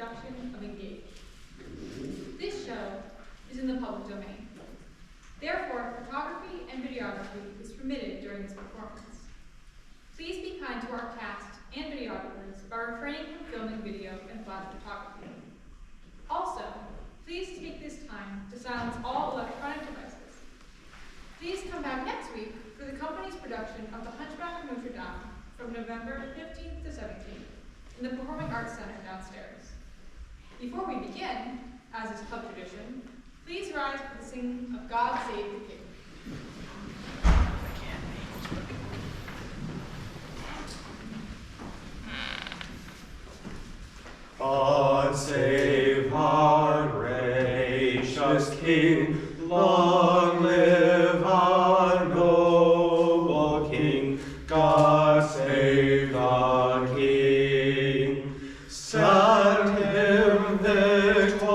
production of Engage. This show is in the public domain. Therefore, photography and videography is permitted during this performance. Please be kind to our cast and videographers by refraining from filming video and flash photography. Also, please take this time to silence all electronic devices. Please come back next week for the company's production of The Hunchback of Notre Dame from November 15th to 17th in the Performing Arts Center downstairs. Before we begin, as is club tradition, please rise for the singing of God Save the King. God save our gracious King, long live our noble King. God save the King, send him victorious,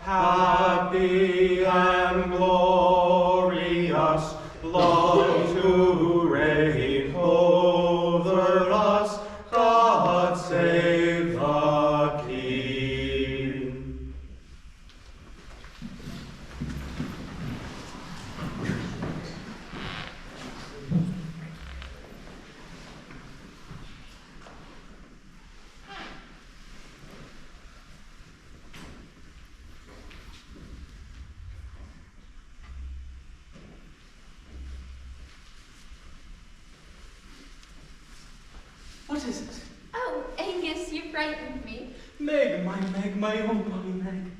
happy and glorious, long to reign over us. God save the King. What is it? Oh, Angus, you frightened me. Meg, my own bonny Meg.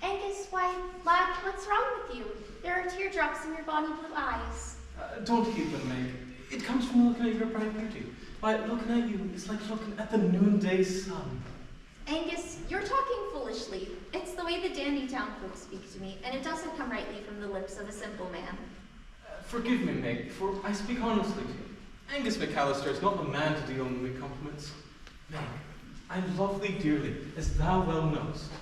Angus, why, lad, what's wrong with you? There are teardrops in your bonny blue eyes. Don't heed them, Meg. It comes from looking at your bright beauty. Why, looking at you is like looking at the noonday sun. Angus, you're talking foolishly. It's the way the Dandytown folks speak to me, and it doesn't come rightly from the lips of a simple man. Forgive me, Meg, for I speak honestly to you. Angus McAllister is not the man to deal in weak compliments. Meg, I love thee dearly, as thou well knowest.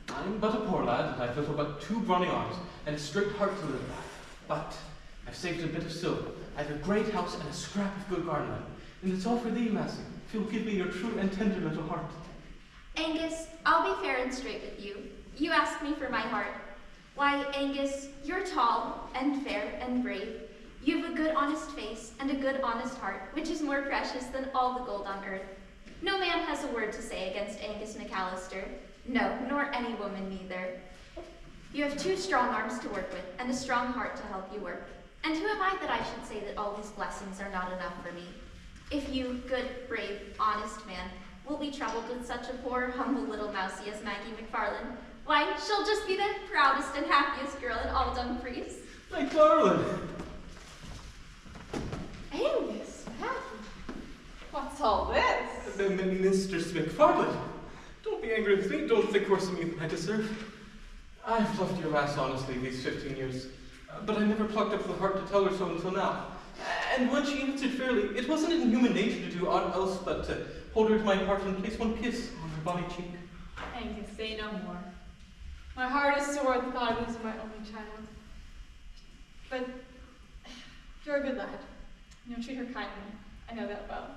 I'm but a poor lad, and I've little but 2 brawny arms, and a strict heart to live by. But I've saved a bit of silver. I've a great house and a scrap of good garden land, and it's all for thee, Massey, if you'll give me your true and tender little heart. Angus, I'll be fair and straight with you. You asked me for my heart. Why, Angus, you're tall and fair and brave. You have a good, honest face and a good, honest heart, which is more precious than all the gold on earth. No man has a word to say against Angus McAllister. No, nor any woman neither. You have 2 strong arms to work with and a strong heart to help you work. And who am I that I should say that all these blessings are not enough for me? If you, good, brave, honest man, will be troubled with such a poor, humble little mousie as Maggie McFarlane, why, she'll just be the proudest and happiest girl in all Dumfries. My darling! Angus, Maggie, what's all this? Mistress McFarlane, don't be angry with me. Don't think worse of me than I deserve. I've loved your lass honestly these 15 years, but I never plucked up the heart to tell her so until now. And when she answered fairly, it wasn't in human nature to do aught else but to hold her to my heart and place one kiss on her bonny cheek. Angus, say no more. My heart is sore at the thought of losing my only child. But you're a good lad. You'll treat her kindly. I know that well.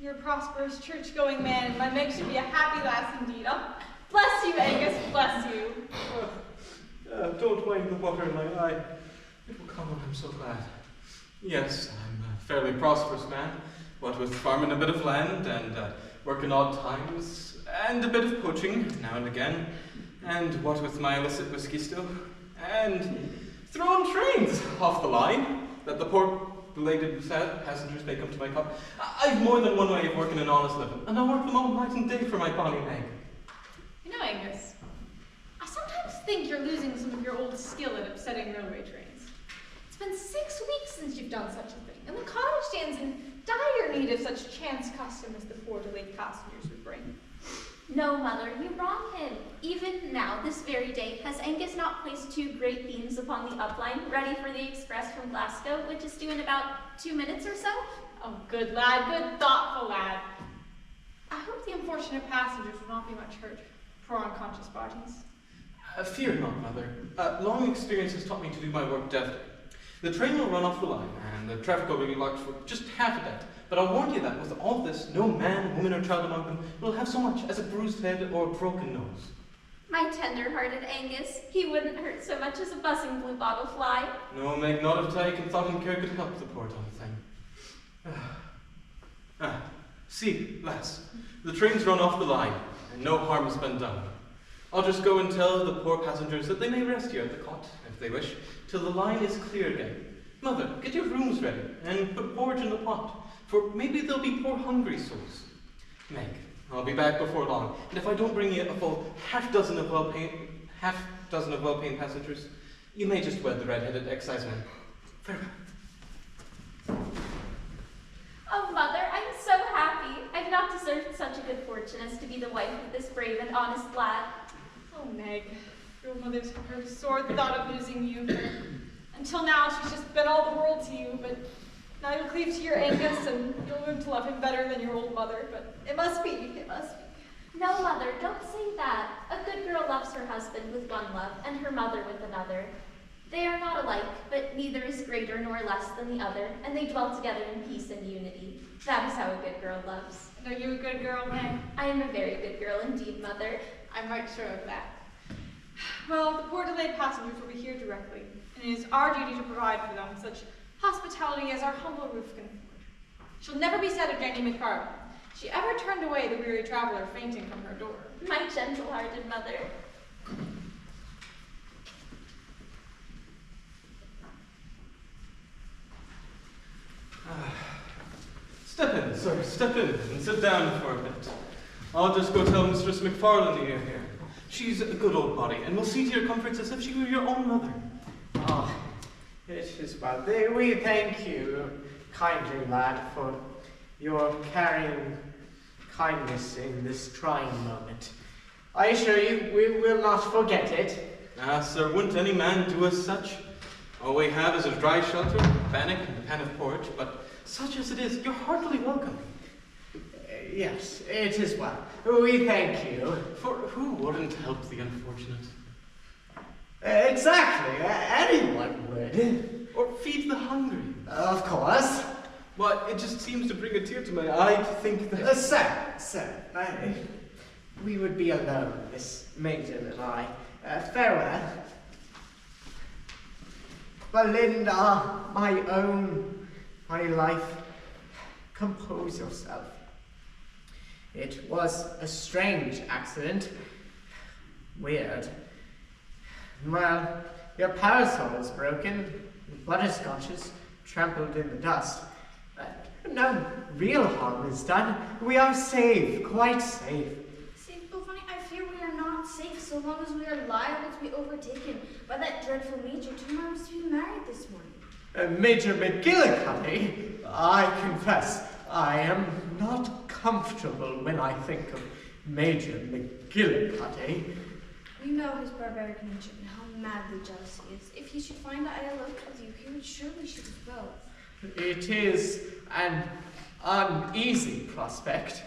You're a prosperous, church-going man, and my Meg should be a happy lass indeed. Oh, bless you, Angus, bless you. Don't mind the water in my eye. It will come when I'm so glad. Yes, I'm a fairly prosperous man, what with farming a bit of land and working odd times, and a bit of poaching now and again, and what with my illicit whiskey still, and throwing trains off the line that the poor belated sad passengers may come to my cup. I've more than one way of working an honest living, and I work them all night and day for my bonny Meg. You know, Angus, I sometimes think you're losing some of your old skill at upsetting railway trains. It's been 6 weeks since you've done such a thing, and the cottage stands in dire need of such chance custom as the poor delayed passengers would bring. No, mother, you wrong him. Even now, this very day, has Angus not placed 2 great beams upon the upline, ready for the express from Glasgow, which is due in about 2 minutes or so? Oh, good lad, good thoughtful lad. I hope the unfortunate passengers will not be much hurt, poor unconscious bodies. Fear not, mother. Long experience has taught me to do my work deftly. The train will run off the line, and the traffic will be locked for just half a day, But I'll warn you that with all this, no man, woman, or child among them will have so much as a bruised head or a broken nose. My tender-hearted Angus, he wouldn't hurt so much as a buzzing bluebottle fly. No, Meg, not if Tyke and thought and care could help the poor dumb thing. See, lass, the train's run off the line, and no harm has been done. I'll just go and tell the poor passengers that they may rest here at the cot, if they wish, till the line is clear again. Mother, get your rooms ready, and put porridge in the pot, for maybe there'll be poor hungry souls. Meg, I'll be back before long, and if I don't bring you a full half dozen of well-paying passengers, you may just wed the red-headed exciseman. Farewell. Oh, Mother, I'm so happy. I've not deserved such a good fortune as to be the wife of this brave and honest lad. Oh, Meg, your mother's heart is sore at the thought of losing you. Until now, she's just been all the world to you, but now you'll cleave to your Angus and you'll learn to love him better than your old mother, but it must be, it must be. No, Mother, don't say that. A good girl loves her husband with one love and her mother with another. They are not alike, but neither is greater nor less than the other, and they dwell together in peace and unity. That is how a good girl loves. And are you a good girl, Meg? I am a very good girl indeed, Mother. I'm right sure of that. Well, the poor delayed passengers will be here directly, and it is our duty to provide for them such hospitality as our humble roof can afford. She'll never be said of Jenny McFarland. She ever turned away the weary traveler fainting from her door. My gentle-hearted mother. Step in, sir, step in and sit down for a bit. I'll just go tell Mistress McFarland you're here. She's a good old body, and will see to your comforts as if she were your own mother. Ah, it is well. We thank you, kindly lad, for your carrying kindness in this trying moment. I assure you, we will not forget it. Ah, sir, wouldn't any man do us such? All we have is a dry shelter, a bannock, and a pan of porridge, but such as it is, you're heartily welcome. Yes, it is well. We thank you. For who wouldn't help the unfortunate? Exactly, anyone would. Or feed the hungry? Of course. Well, it just seems to bring a tear to my eye to think that... Sir, we would be alone, Miss Maiden and I. Farewell. Belinda, my own, my life, compose yourself. It was a strange accident. Weird. Well, your parasol is broken, butterscotch is trampled in the dust. No real harm is done. We are safe, quite safe. Safe, Bovani, I fear we are not safe so long as we are liable to be overtaken by that dreadful major to whom I was to be married this morning. Major McGillicuddy, I confess, I am not comfortable when I think of Major McGillicuddy. You know his barbaric nature and how madly jealous he is. If he should find that I eloped with you, he would surely shoot us both. It is an uneasy prospect.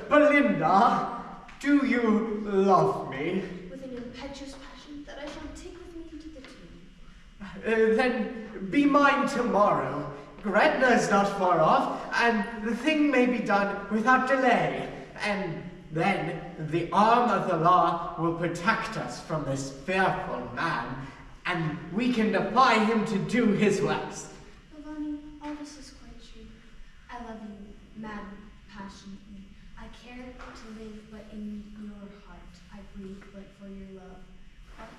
Belinda, do you love me? With an impetuous passion that I shall take with me into the tomb. Then be mine tomorrow. Gretna is not far off, and the thing may be done without delay. And then the arm of the law will protect us from this fearful man, and we can defy him to do his worst. Bovani, all this is quite true. I love you, madly, passionately. I care to live but in your heart. I breathe but for your love. But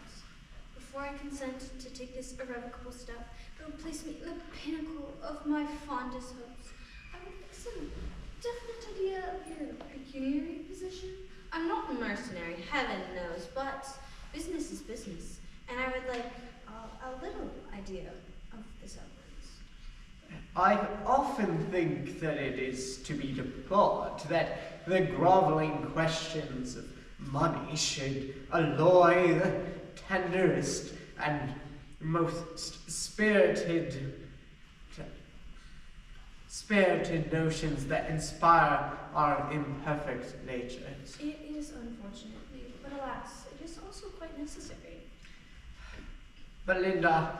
before I consent to take this irrevocable step, that will place me in the pinnacle of my fondest hopes. I would like some definite idea of your pecuniary position. I'm not a mercenary, heaven knows, but business is business, and I would like a little idea of this outwards. I often think that it is to be deplored that the groveling questions of money should alloy the tenderest and most spirited notions that inspire our imperfect natures. It is unfortunately, but alas, it is also quite necessary. Belinda,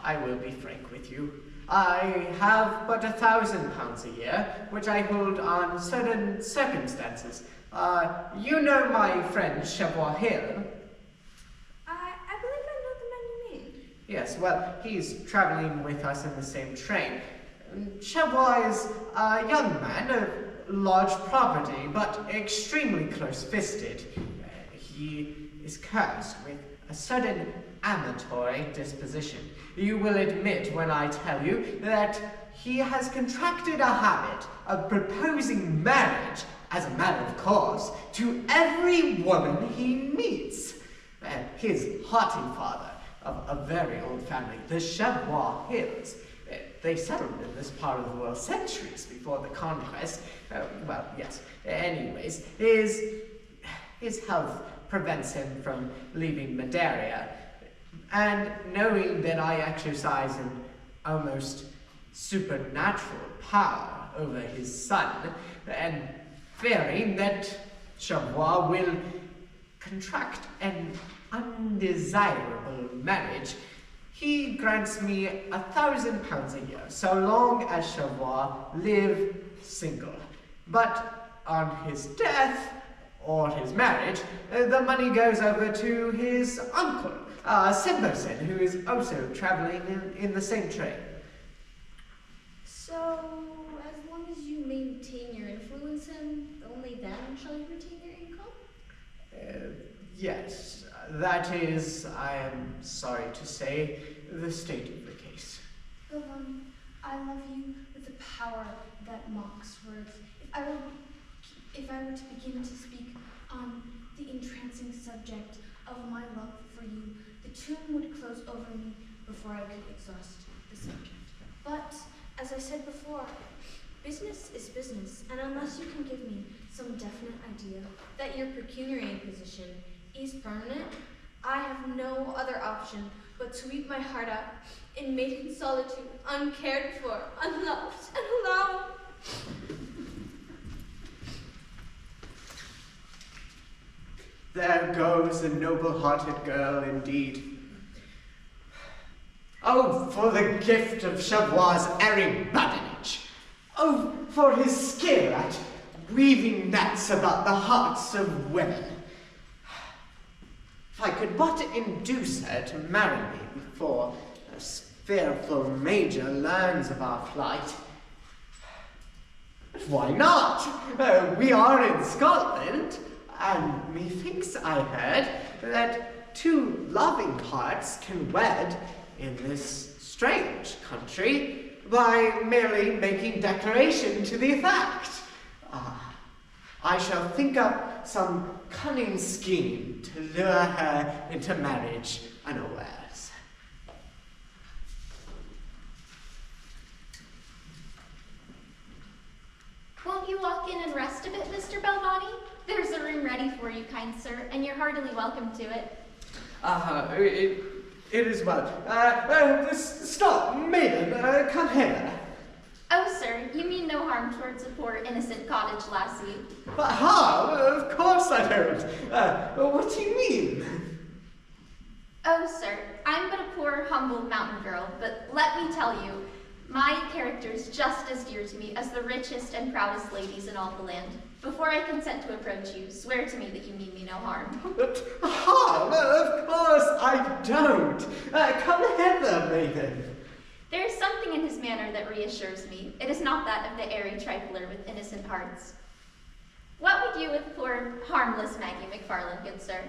I will be frank with you. I have but £1,000 a year, which I hold on certain circumstances. You know my friend Chevrolet Hill? I believe I know the man you mean. Yes, well, he's traveling with us in the same train. Chevrolet is a young man of large property, but extremely close-fisted. He is cursed with a sudden amatory disposition. You will admit when I tell you that he has contracted a habit of proposing marriage as a matter of course to every woman he meets. His haughty father, of a very old family, the Chevrolet Hills, they settled in this part of the world centuries before the conquest. Well, yes. Anyways, his health prevents him from leaving Madeira. And knowing that I exercise an almost supernatural power over his son, and fearing that Chevrolet will contract an undesirable marriage, he grants me £1,000 a year, so long as Chevrolet live single. But on his death, or his marriage, the money goes over to his uncle, Simberson, who is also traveling in the same train. So, as long as you maintain your influence and only then shall you retain your income? Yes, that is, I am sorry to say, the state of the case. Belvani, I love you with a power that mocks words. If I were to begin to speak on the entrancing subject of my love for you, the tomb would close over me before I could exhaust the subject. But, as I said before, business is business, and unless you can give me some definite idea that your pecuniary position is permanent, I have no other option but to weep my heart out in maiden solitude, uncared for, unloved, and alone. There goes a noble-hearted girl indeed. Oh, for the gift of Chevrolet's airy badinage! Oh, for his skill at weaving nets about the hearts of women! If I could but induce her to marry me before the fearful Major learns of our flight. But why not? We are in Scotland, and methinks I heard that two loving hearts can wed in this strange country by merely making declaration to the effect. I shall think up some cunning scheme to lure her into marriage unawares. Won't you walk in and rest a bit, Mr. Belvani? There's a room ready for you, kind sir, and you're heartily welcome to it. It is well. Stop, maiden, come here. Oh, sir, you mean no harm towards a poor, innocent cottage lassie. But harm? Of course I don't. What do you mean? Oh, sir, I'm but a poor, humble mountain girl, but let me tell you, my character's just as dear to me as the richest and proudest ladies in all the land. Before I consent to approach you, swear to me that you mean me no harm. But harm? Of course I don't. Come hither, maiden. There is something in his manner that reassures me. It is not that of the airy trifler with innocent hearts. What would you with poor, harmless Maggie McFarlane, good sir?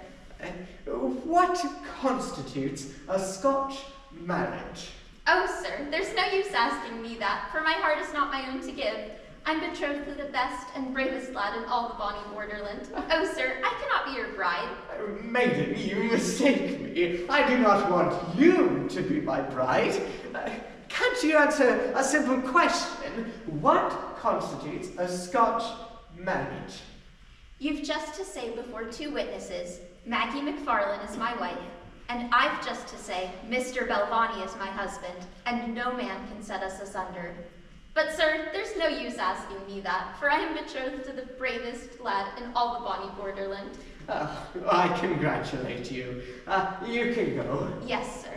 What constitutes a Scotch marriage? Oh, sir, there's no use asking me that, for my heart is not my own to give. I'm betrothed to the best and bravest lad in all the bonny borderland. Oh, sir, I cannot be your bride. Maiden, you mistake me. I do not want you to be my bride. Can't you answer a simple question? What constitutes a Scotch marriage? You've just to say before two witnesses, Maggie McFarlane is my wife, and I've just to say, Mr. Belvani is my husband, and no man can set us asunder. But, sir, there's no use asking me that, for I am betrothed to the bravest lad in all the bonny borderland. I congratulate you. You can go. Yes, sir.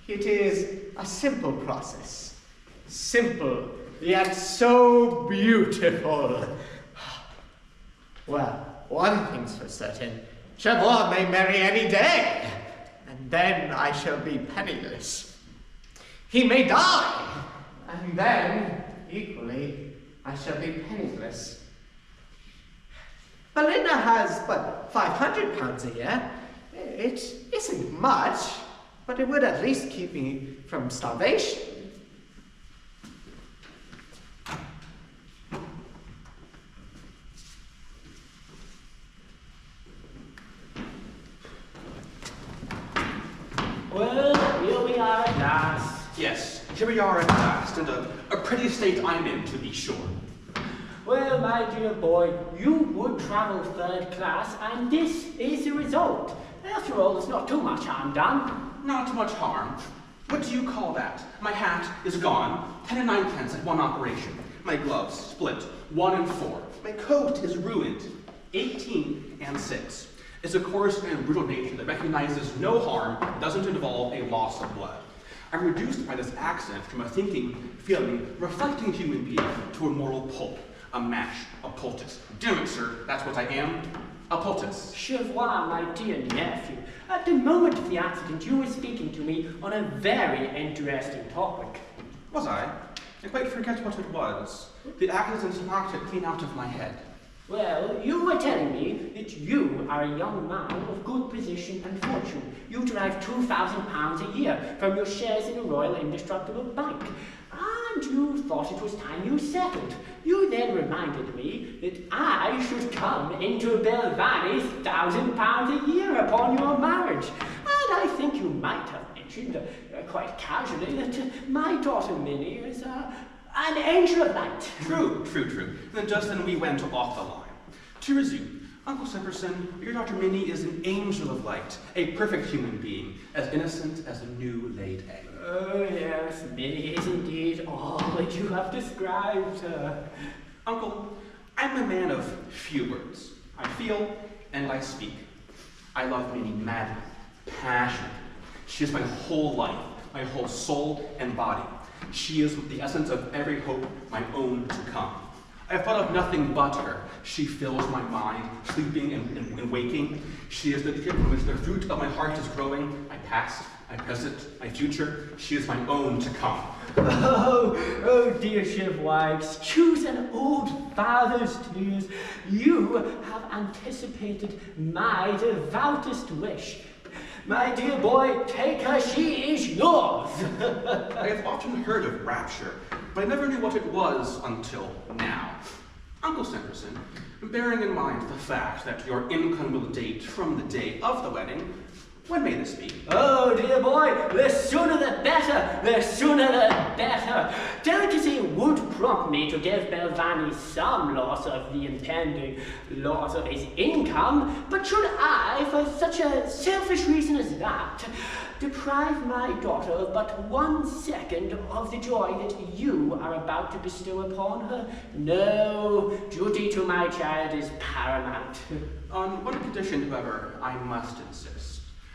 It is a simple process. Simple, yet so beautiful. Well, one thing's for certain. Chevron may marry any day, and then I shall be penniless. He may die, and then, equally, I shall be penniless. Belinda has but £500 a year. It isn't much, but it would at least keep me from starvation. Well, here we are at last. Yes, here we are at last, and a pretty state I'm in, to be sure. Well, my dear boy, you would travel third class, and this is the result. After all, there's not too much harm done. Not much harm. What do you call that? My hat is gone, 10 and 9 pence at one operation. My gloves split, 1 and 4. My coat is ruined, 18 and 6. It's a coarse and brutal nature that recognizes no harm that doesn't involve a loss of blood. I'm reduced by this accident from a thinking, feeling, reflecting human being to a moral pulp, a mash, a poultice. Damn it, sir, that's what I am, a poultice. Chauvelin, my dear nephew, at the moment of the accident, you were speaking to me on a very interesting topic. Was I? I quite forget what it was. The accident knocked it clean out of my head. Well, you were telling me that you are a young man of good position and fortune. You derive £2,000 a year from your shares in a Royal Indestructible Bank. And you thought it was time you settled. You then reminded me that I should come into Belvani's £1,000 a year upon your marriage. And I think you might have mentioned, quite casually, that my daughter Minnie is an angel of light. True. Then just then we went off the line. To resume, Uncle Simperson, your daughter Minnie is an angel of light, a perfect human being, as innocent as a new laid egg. Oh yes, Minnie is indeed all that you have described her. Uncle, I'm a man of few words. I feel and I speak. I love Minnie madly, passionately. She is my whole life, my whole soul and body. She is the essence of every hope, my own to come. I have thought of nothing but her. She fills my mind, sleeping and waking. She is the tree from which the fruit of my heart is growing, my past, my present, my future. She is my own to come. Oh, dear Chevrolet, excuse an old father's tears. You have anticipated my devoutest wish. My dear boy, take her, she is yours. I have often heard of rapture, but I never knew what it was until now. Uncle Simperson, bearing in mind the fact that your income will date from the day of the wedding, when may this be? Oh, dear boy, the sooner the better, the sooner the better. Delicacy would prompt me to give Belvani some loss of the impending loss of his income, but should I, for such a selfish reason as that, deprive my daughter of but 1 second of the joy that you are about to bestow upon her? No, duty to my child is paramount. On one condition, however, I must insist.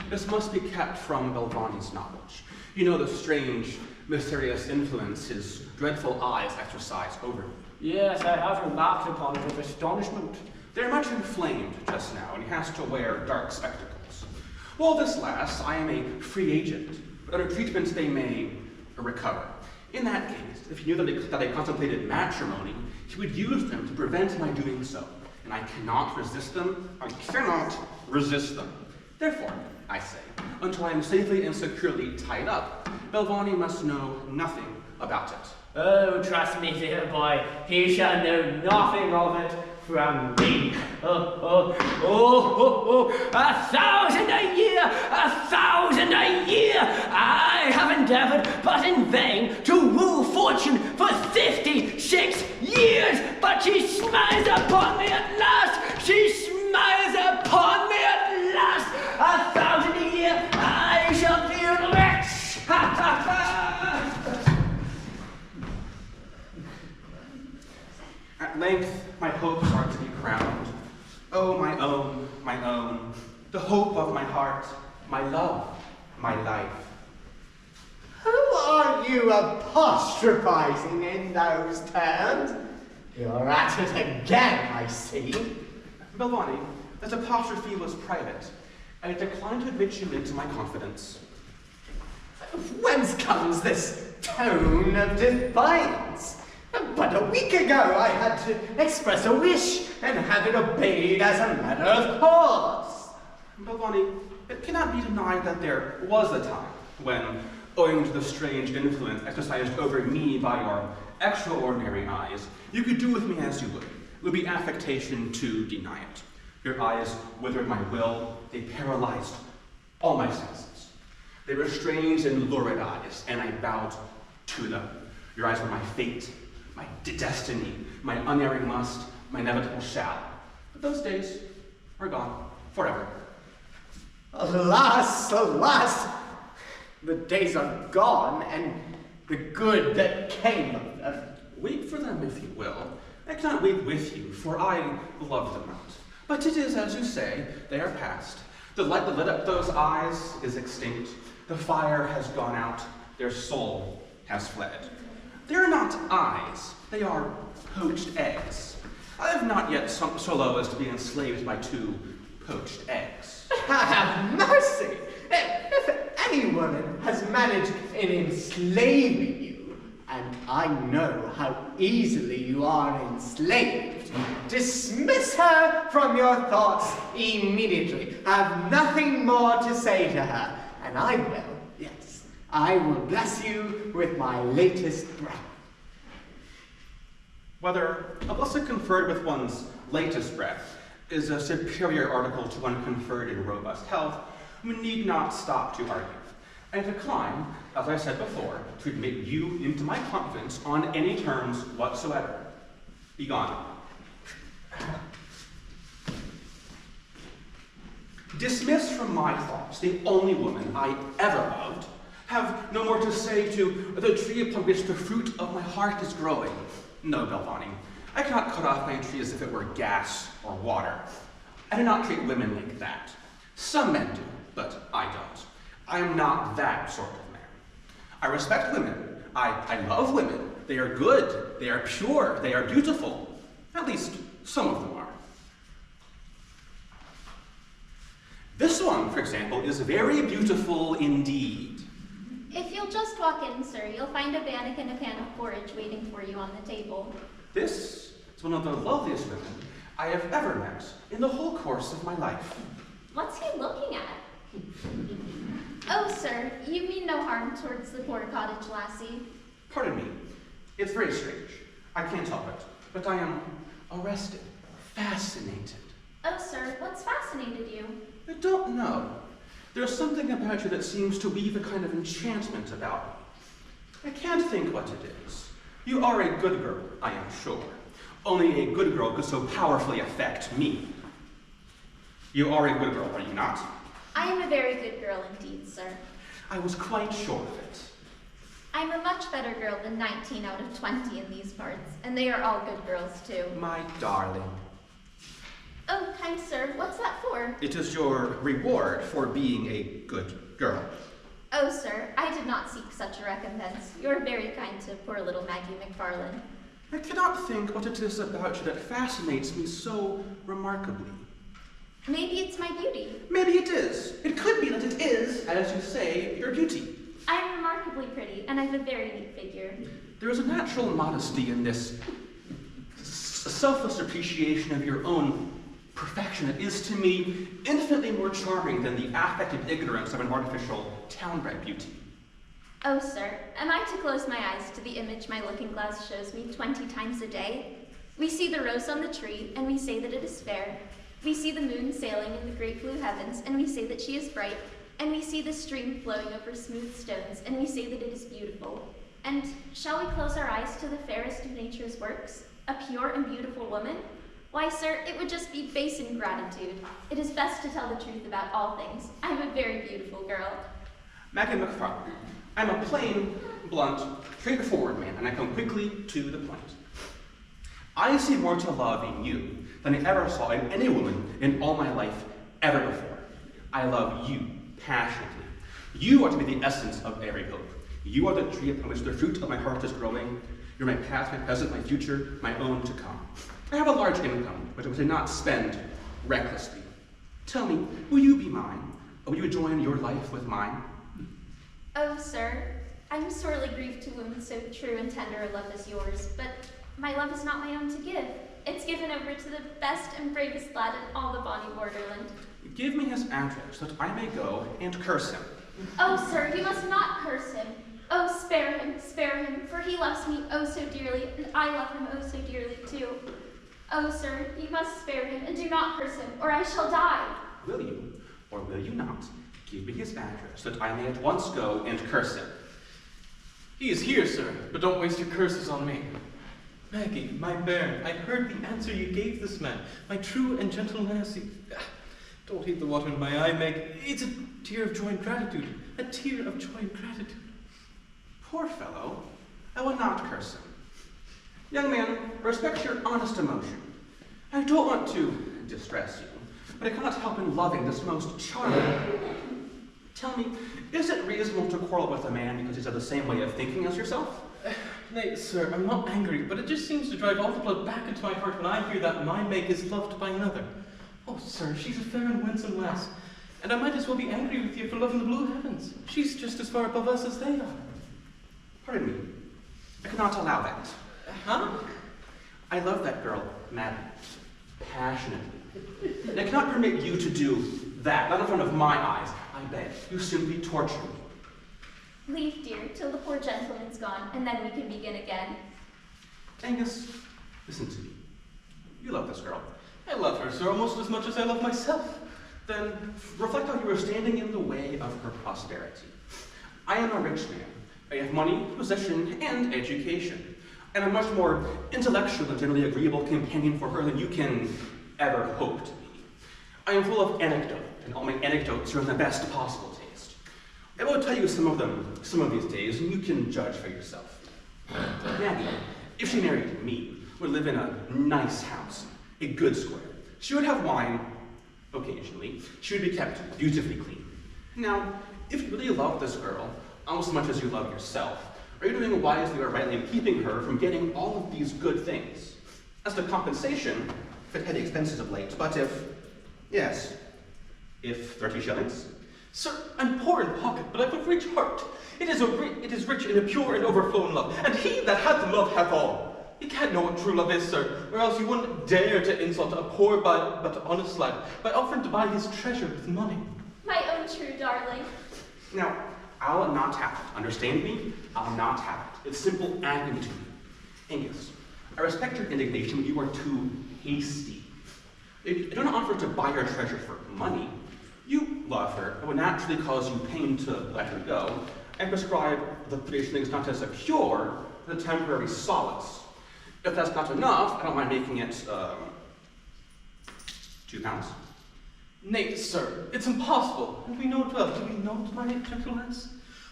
This must be kept from Belvani's knowledge. You know the strange, mysterious influence his dreadful eyes exercise over me. Yes, I have remarked upon it with astonishment. They're much inflamed just now, and he has to wear dark spectacles. While this lasts, I am a free agent, but under treatment they may recover. In that case, if he knew that I contemplated matrimony, he would use them to prevent my doing so, and I cannot resist them. I cannot resist them. Therefore, I say, until I am safely and securely tied up, Belvani must know nothing about it. Oh, trust me, dear boy, he shall know nothing of it from me. Oh, 1,000 a year, 1,000 a year! I have endeavored, but in vain, to woo fortune for 56 years, but she smiles upon me at last! She smiles upon me at last! 1,000 a year, I shall be rich! Ha ha ha! At length, my hopes are to be crowned. Oh, my own, the hope of my heart, my love, my life. you apostrophizing in those terms? You're at it again, I see. Belvani, that apostrophe was private. I declined to admit you into my confidence. Whence comes this tone of defiance? But a week ago I had to express a wish and have it obeyed as a matter of course. Belvani, it cannot be denied that there was a time when, owing to the strange influence exercised over me by your extraordinary eyes, you could do with me as you would. It would be affectation to deny it. Your eyes withered my will, they paralyzed all my senses. They were strange and lurid eyes, and I bowed to them. Your eyes were my fate, my destiny, my unerring must, my inevitable shall. But those days are gone forever. Alas, alas, the days are gone, and the good that came of Weep for them, if you will. I cannot weep with you, for I love them not. But it is, as you say, they are past. The light that lit up those eyes is extinct. The fire has gone out. Their soul has fled. They are not eyes. They are poached eggs. I have not yet sunk so low as to be enslaved by 2 poached eggs. have mercy! If any woman has managed in enslaving you, and I know how easily you are enslaved, dismiss her from your thoughts immediately. Have nothing more to say to her, and I will, yes, I will bless you with my latest breath. Whether a blessing conferred with one's latest breath is a superior article to one conferred in robust health, we need not stop to argue. I decline, as I said before, to admit you into my confidence on any terms whatsoever. Be gone. Dismiss from my thoughts the only woman I ever loved. Have no more to say to the tree upon which the fruit of my heart is growing. No, Belvani, I cannot cut off my tree as if it were gas or water. I do not treat women like that. Some men do, but I don't. I am not that sort of man. I respect women. I love women. They are good. They are pure. They are beautiful. At least some of them are. This one, for example, is very beautiful indeed. If you'll just walk in, sir, you'll find a bannock and a pan of porridge waiting for you on the table. This is one of the loveliest women I have ever met in the whole course of my life. What's he looking at? Oh, sir, you mean no harm towards the poor cottage lassie. Pardon me. It's very strange. I can't help it. But I am arrested, fascinated. Oh, sir, what's fascinated you? I don't know. There's something about you that seems to weave a kind of enchantment about me. I can't think what it is. You are a good girl, I am sure. Only a good girl could so powerfully affect me. You are a good girl, are you not? I am a very good girl indeed, sir. I was quite sure of it. I'm a much better girl than 19 out of 20 in these parts, and they are all good girls too. My darling. Oh, kind sir, what's that for? It is your reward for being a good girl. Oh, sir, I did not seek such a recompense. You're very kind to poor little Maggie McFarlane. I cannot think what it is about you that fascinates me so remarkably. Maybe it's my beauty. Maybe it is. It could be that it is, as you say, your beauty. I'm remarkably pretty, and I have a very neat figure. There is a natural modesty in this selfless appreciation of your own perfection that is, to me, infinitely more charming than the affected ignorance of an artificial town-bred beauty. Oh, sir, am I to close my eyes to the image my looking-glass shows me 20 times a day? We see the rose on the tree, and we say that it is fair. We see the moon sailing in the great blue heavens, and we say that she is bright. And we see the stream flowing over smooth stones, and we say that it is beautiful. And shall we close our eyes to the fairest of nature's works? A pure and beautiful woman? Why, sir, it would just be base ingratitude. It is best to tell the truth about all things. I am a very beautiful girl. Maggie McFarlane, I'm a plain, blunt, straightforward man, and I come quickly to the point. I see more to love in you than I ever saw in any woman in all my life ever before. I love you passionately. You are to be the essence of every hope. You are the tree upon which the fruit of my heart is growing. You're my past, my present, my future, my own to come. I have a large income, which I would not spend recklessly. Tell me, will you be mine? Or will you join your life with mine? Oh, sir, I'm sorely grieved to wound so true and tender a love as yours, but my love is not my own to give. It's given over to the best and bravest lad in all the bonny borderland. Give me his address, that I may go and curse him. Oh, sir, you must not curse him. Oh, spare him, for he loves me oh so dearly, and I love him oh so dearly too. Oh, sir, you must spare him, and do not curse him, or I shall die. Will you, or will you not, give me his address, that I may at once go and curse him? He is here, sir, but don't waste your curses on me. Maggie, my bairn, I heard the answer you gave this man, my true and gentle lassie. Don't hate the water in my eye, Meg. It's a tear of joy and gratitude. A tear of joy and gratitude. Poor fellow, I will not curse him. Young man, respect your honest emotion. I don't want to distress you, but I cannot help in loving this most charming. Tell me, is it reasonable to quarrel with a man because he's of the same way of thinking as yourself? Nay, sir, I'm not angry, but it just seems to drive all the blood back into my heart when I hear that my Meg is loved by another. Oh, sir, she's a fair and winsome lass, and I might as well be angry with you for loving the blue heavens. She's just as far above us as they are. Pardon me, I cannot allow that. Huh? I love that girl madly, passionately. And I cannot permit you to do that, not in front of my eyes. I beg, you simply torture me. Leave, dear, till the poor gentleman's gone, and then we can begin again. Angus, listen to me. You love this girl. I love her, sir, almost as much as I love myself. Then reflect how you are standing in the way of her prosperity. I am a rich man. I have money, possession, and education. And I'm much more intellectual and generally agreeable companion for her than you can ever hope to be. I am full of anecdote, and all my anecdotes are in the best possible taste. I will tell you some of them some of these days, and you can judge for yourself. Maggie, if she married me, would live in a nice house, a good square. She would have wine occasionally. She would be kept beautifully clean. Now, if you really love this girl, almost as much as you love yourself, are you doing wisely or rightly in keeping her from getting all of these good things? As to compensation, if it had the expenses of late, but if 30 shillings? Sir, I'm poor in pocket, but I've a rich heart. It is rich in a pure and overflowing love, and he that hath love hath all. You can't know what true love is, sir, or else you wouldn't dare to insult a poor but honest lad by offering to buy his treasure with money. My own true darling. Now, I'll not have it. Understand me? I'll not have it. It's simple agony to me. Angus, I respect your indignation, but you are too hasty. I do not offer to buy her treasure for money. You love her. It would naturally cause you pain to let her go, and prescribe the 3 shillings not as a cure, but a temporary solace. If that's not enough, I don't mind making it, £2. Nay, sir, it's impossible, and we know it well. Do we not, my gentle lass?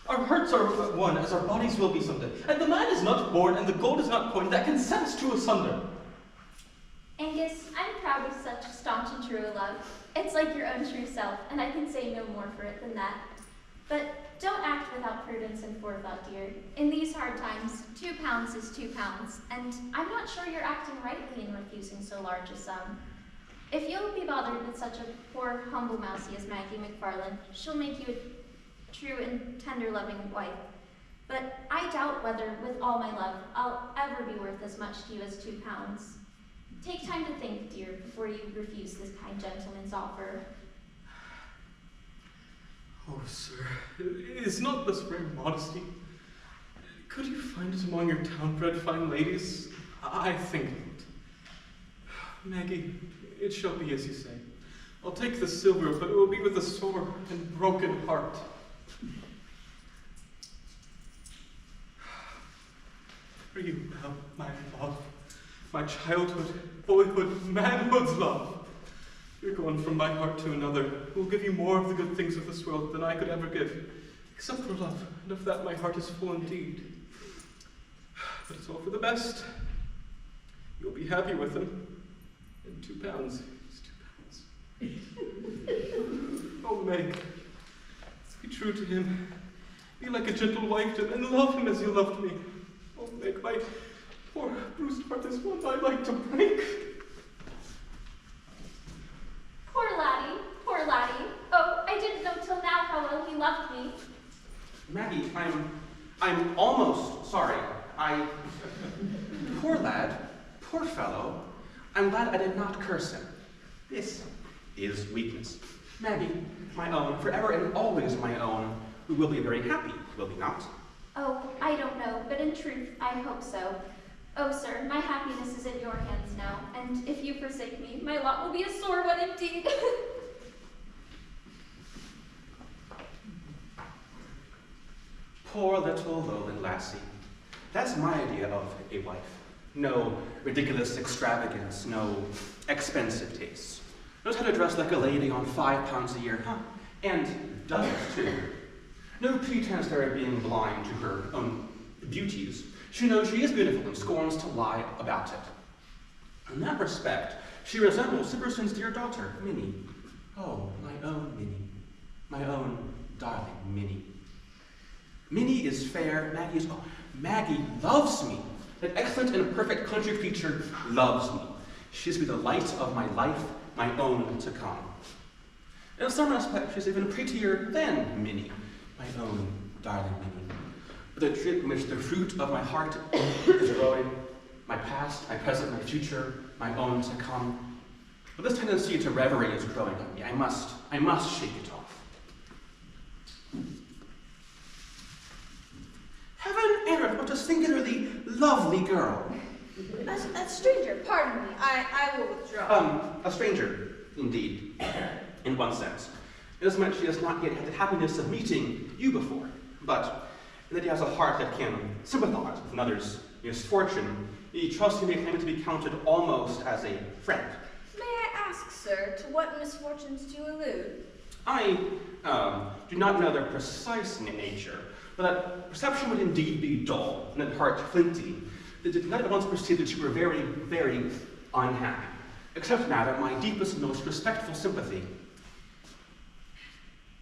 Our hearts are one, as our bodies will be someday, and the man is not born, and the gold is not coined, that can set us two asunder. Angus, I'm proud of such staunch and true a love. It's like your own true self, and I can say no more for it than that. But don't act without prudence and forethought, dear. In these hard times, £2 is £2, and I'm not sure you're acting rightly in refusing so large a sum. If you'll be bothered with such a poor, humble mousie as Maggie McFarlane, she'll make you a true and tender-loving wife. But I doubt whether, with all my love, I'll ever be worth as much to you as £2. Take time to think, dear, before you refuse this kind gentleman's offer. Oh, sir, is not this rare modesty? Could you find it among your town-bred fine ladies? I think not. Maggie, it shall be as you say. I'll take the silver, but it will be with a sore and broken heart. For you now, my love, my childhood, boyhood, manhood's love. You're going from my heart to another, who will give you more of the good things of this world than I could ever give, except for love, and of that my heart is full indeed. But it's all for the best. You'll be happy with him, and £2 is £2. Oh, Meg, be true to him. Be like a gentle wife to him, and love him as you loved me. Oh, make my poor bruised heart this one I like to break. Poor laddie, poor laddie. Oh, I didn't know till now how well he loved me. Maggie, I'm almost sorry. Poor lad, poor fellow. I'm glad I did not curse him. This is weakness. Maggie, my own, forever and always my own, we will be very happy, will we not? Oh, I don't know, but in truth, I hope so. Oh, sir, my happiness is in your hands now, and if you forsake me, my lot will be a sore one indeed. Poor little lowland lassie. That's my idea of a wife. No ridiculous extravagance, no expensive tastes. Knows how to dress like a lady on £5 a year, huh? And does it too. No pretense there of being blind to her own beauties. She knows she is beautiful and scorns to lie about it. In that respect, she resembles Siberson's dear daughter, Minnie. Oh, my own Minnie. My own darling Minnie. Minnie is fair, Maggie loves me. That excellent and perfect country creature loves me. She is to be the light of my life, my own to come. In some respects, she's even prettier than Minnie, my own darling Minnie. But the tree in which the fruit of my heart is growing, my past, my present, my future, my own to come. But this tendency to reverie is growing on me. I must shake it off. Heaven and earth, what a singularly lovely girl. A stranger, pardon me. I will withdraw. A stranger, indeed, in one sense. Inasmuch she has not yet had the happiness of meeting you before, but in that he has a heart that can sympathize with another's misfortune, he trusts he may claim it to be counted almost as a friend. May I ask, sir, to what misfortunes do you allude? I do not know their precise nature, but that perception would indeed be dull, and that heart flinty. That did not at once perceive that you were very, very unhappy. Accept, madam, my deepest and most respectful sympathy.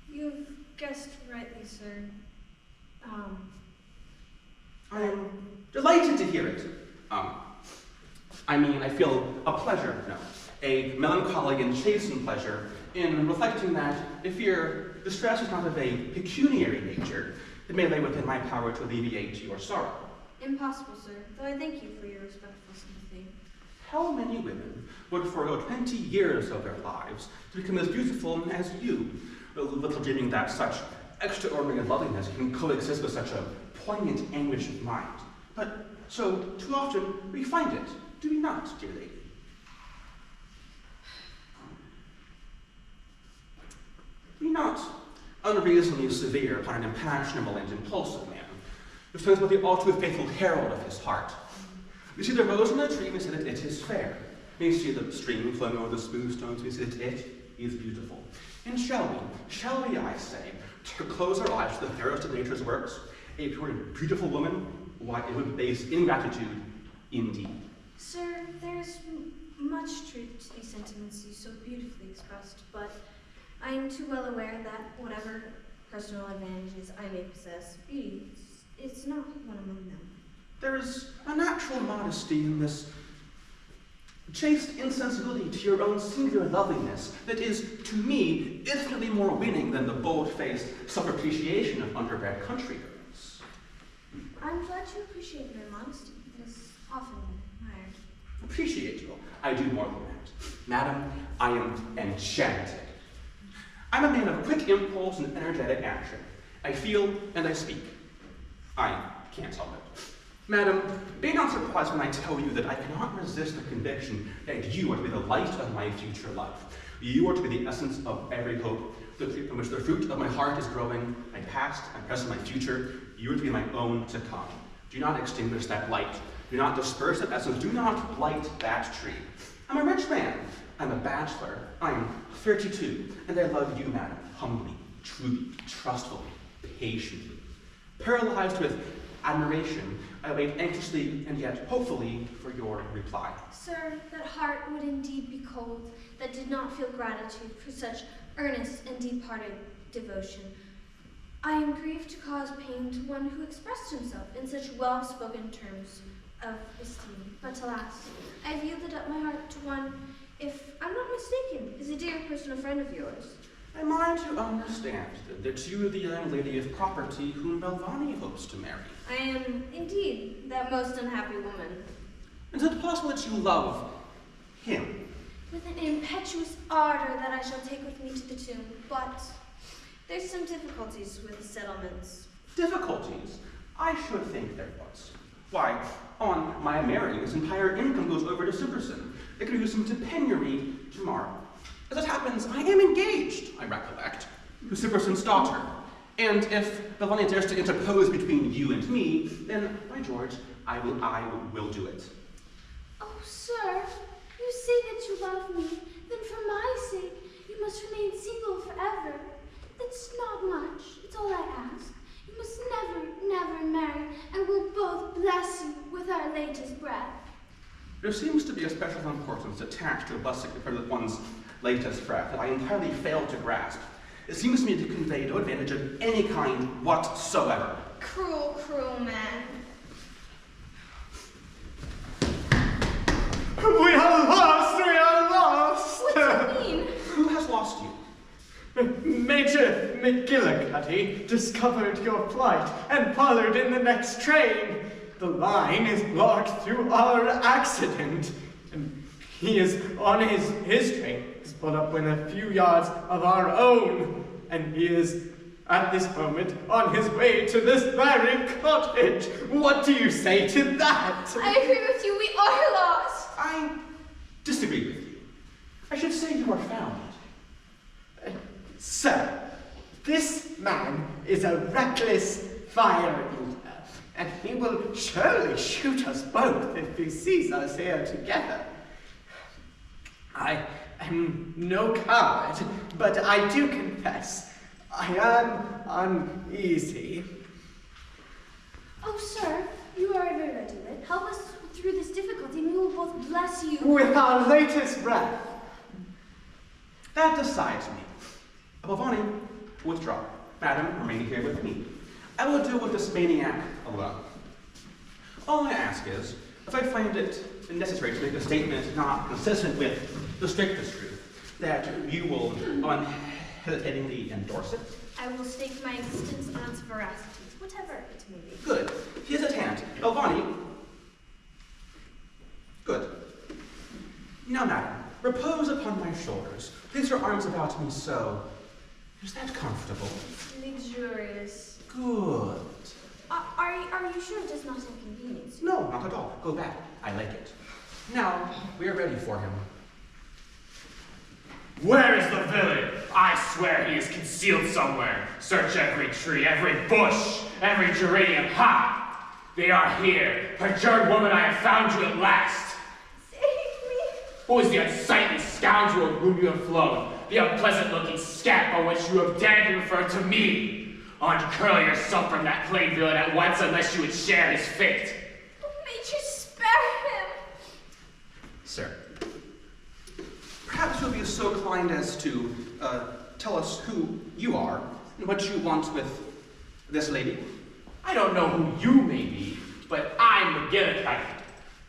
You've guessed rightly, sir. I am delighted to hear it. I feel a pleasure, no, a melancholy and chastened pleasure in reflecting that if your distress is not of a pecuniary nature, it may lay within my power to alleviate your sorrow. Impossible, sir, though I thank you for your respectful sympathy. How many women would forego 20 years of their lives to become as beautiful as you, little dreaming that such extraordinary loveliness can coexist with such a poignant anguish of mind? But so, too often, we find it, do we not, dear lady? Be not unreasonably severe upon an impressionable and impulsive man, who stands but the all too faithful herald of his heart. We see the rose in the tree, we say that it is fair. We see the stream flowing over the smooth stones, we say that it is beautiful. And shall we, I say, to close our eyes to the fairest of nature's works, a pure and beautiful woman, why it would be base ingratitude indeed. Sir, there's much truth to these sentiments you so beautifully expressed, but I am too well aware that whatever personal advantages I may possess, beauty is not one among them. There is a natural modesty in this chaste insensibility to your own singular loveliness that is, to me, infinitely more winning than the bold-faced self-appreciation of underbred country girls. I'm glad you appreciate my modesty. It is often admired. Appreciate you? I do more than that. Madam, I am enchanted. I'm a man of quick impulse and energetic action. I feel and I speak. I can't help it. Madam, be not surprised when I tell you that I cannot resist the conviction that you are to be the light of my future life. You are to be the essence of every hope, from which the fruit of my heart is growing, my past, my present, my future. You are to be my own to come. Do not extinguish that light. Do not disperse that essence. Do not blight that tree. I'm a rich man. I'm a bachelor. I'm 32, and I love you, madam, humbly, truly, trustfully, patiently. Paralyzed with admiration, I wait anxiously and yet hopefully for your reply. Sir, that heart would indeed be cold that did not feel gratitude for such earnest and deep-hearted devotion. I am grieved to cause pain to one who expressed himself in such well-spoken terms of esteem. But alas, I have yielded up my heart to one, if I'm not mistaken, is a dear personal friend of yours. Am I to understand that you are the young lady of property whom Belvani hopes to marry? I am, indeed, that most unhappy woman. Is it possible that you love him? With an impetuous ardor that I shall take with me to the tomb, but there's some difficulties with the settlements. Difficulties? I should think there was. Why, on my marrying, his entire income goes over to Simperson. They could use him to penury tomorrow. As it happens, I am engaged, I recollect, to Simperson's daughter. And if Belvani dares to interpose between you and me, then, by George, I will do it. Oh, sir, you say that you love me, then for my sake, you must remain single forever. That's not much, it's all I ask. You must never marry, and we'll both bless you with our latest breath. There seems to be a special importance attached to a blessing for one's latest breath that I entirely fail to grasp. It seems to me to convey no advantage of any kind whatsoever. Cruel, cruel man. We are lost! We are lost! What do you mean? Who has lost you? Major McGillicuddy discovered your plight and followed in the next train. The line is blocked through our accident, and he is on his train. He's pulled up within a few yards of our own, and he is at this moment on his way to this very cottage. What do you say to that? I agree with you, we are lost. I disagree with you. I should say you are found. Sir, this man is a reckless fire eater, and he will surely shoot us both if he sees us here together. I am no coward, but I do confess I am uneasy. Oh, sir, you are a very ready wit. Help us through this difficulty, and we will both bless you. With our latest breath. That decides me. Belvani, withdraw. Madam, remain here with me. I will deal with this maniac alone. All I ask is, if I find it necessary to make a statement not consistent with the strictest truth, that you will unhesitatingly endorse it. I will stake my existence on its veracity, whatever it may be. Good. He is at hand. Belvani. Good. Now, madam, repose upon my shoulders. Place your arms about me so. Is that comfortable? Luxurious. Good. Are you sure it does not inconvenience you? No, not at all. Go back. I like it. Now, we are ready for him. Where is the villain? I swear he is concealed somewhere. Search every tree, every bush, every geranium. Ha! They are here. Perjured woman, I have found you at last. Save me. Who is the unsightly scoundrel of whom you have flown? The unpleasant-looking scamp on which you have dared to refer to me? Uncurl yourself from that plain villain at once, unless you would share his fate. Oh, Major, spare him. Sir, perhaps you'll be so kind as to tell us who you are and what you want with this lady. I don't know who you may be, but I'm McGillicuddy.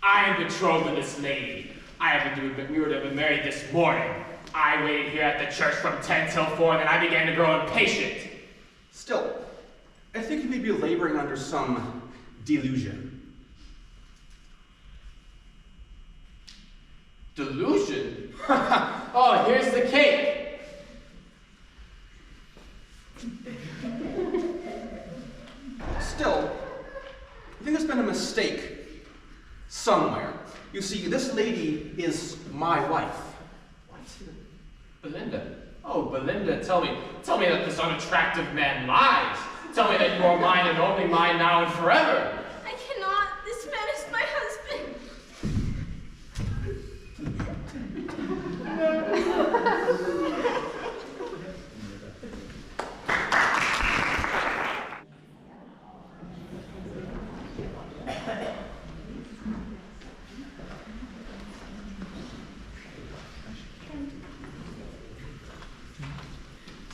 I am betrothed to this lady. I have been doing we would have been married this morning. I waited here at the church from 10 till 4, and then I began to grow impatient. Still, I think you may be laboring under some delusion. Delusion? Oh, here's the cake. Still, I think there's been a mistake somewhere. You see, this lady is my wife. What? Belinda? Oh, Belinda, tell me that this unattractive man lies. Tell me that you are mine and only mine now and forever. I cannot. This man is my husband.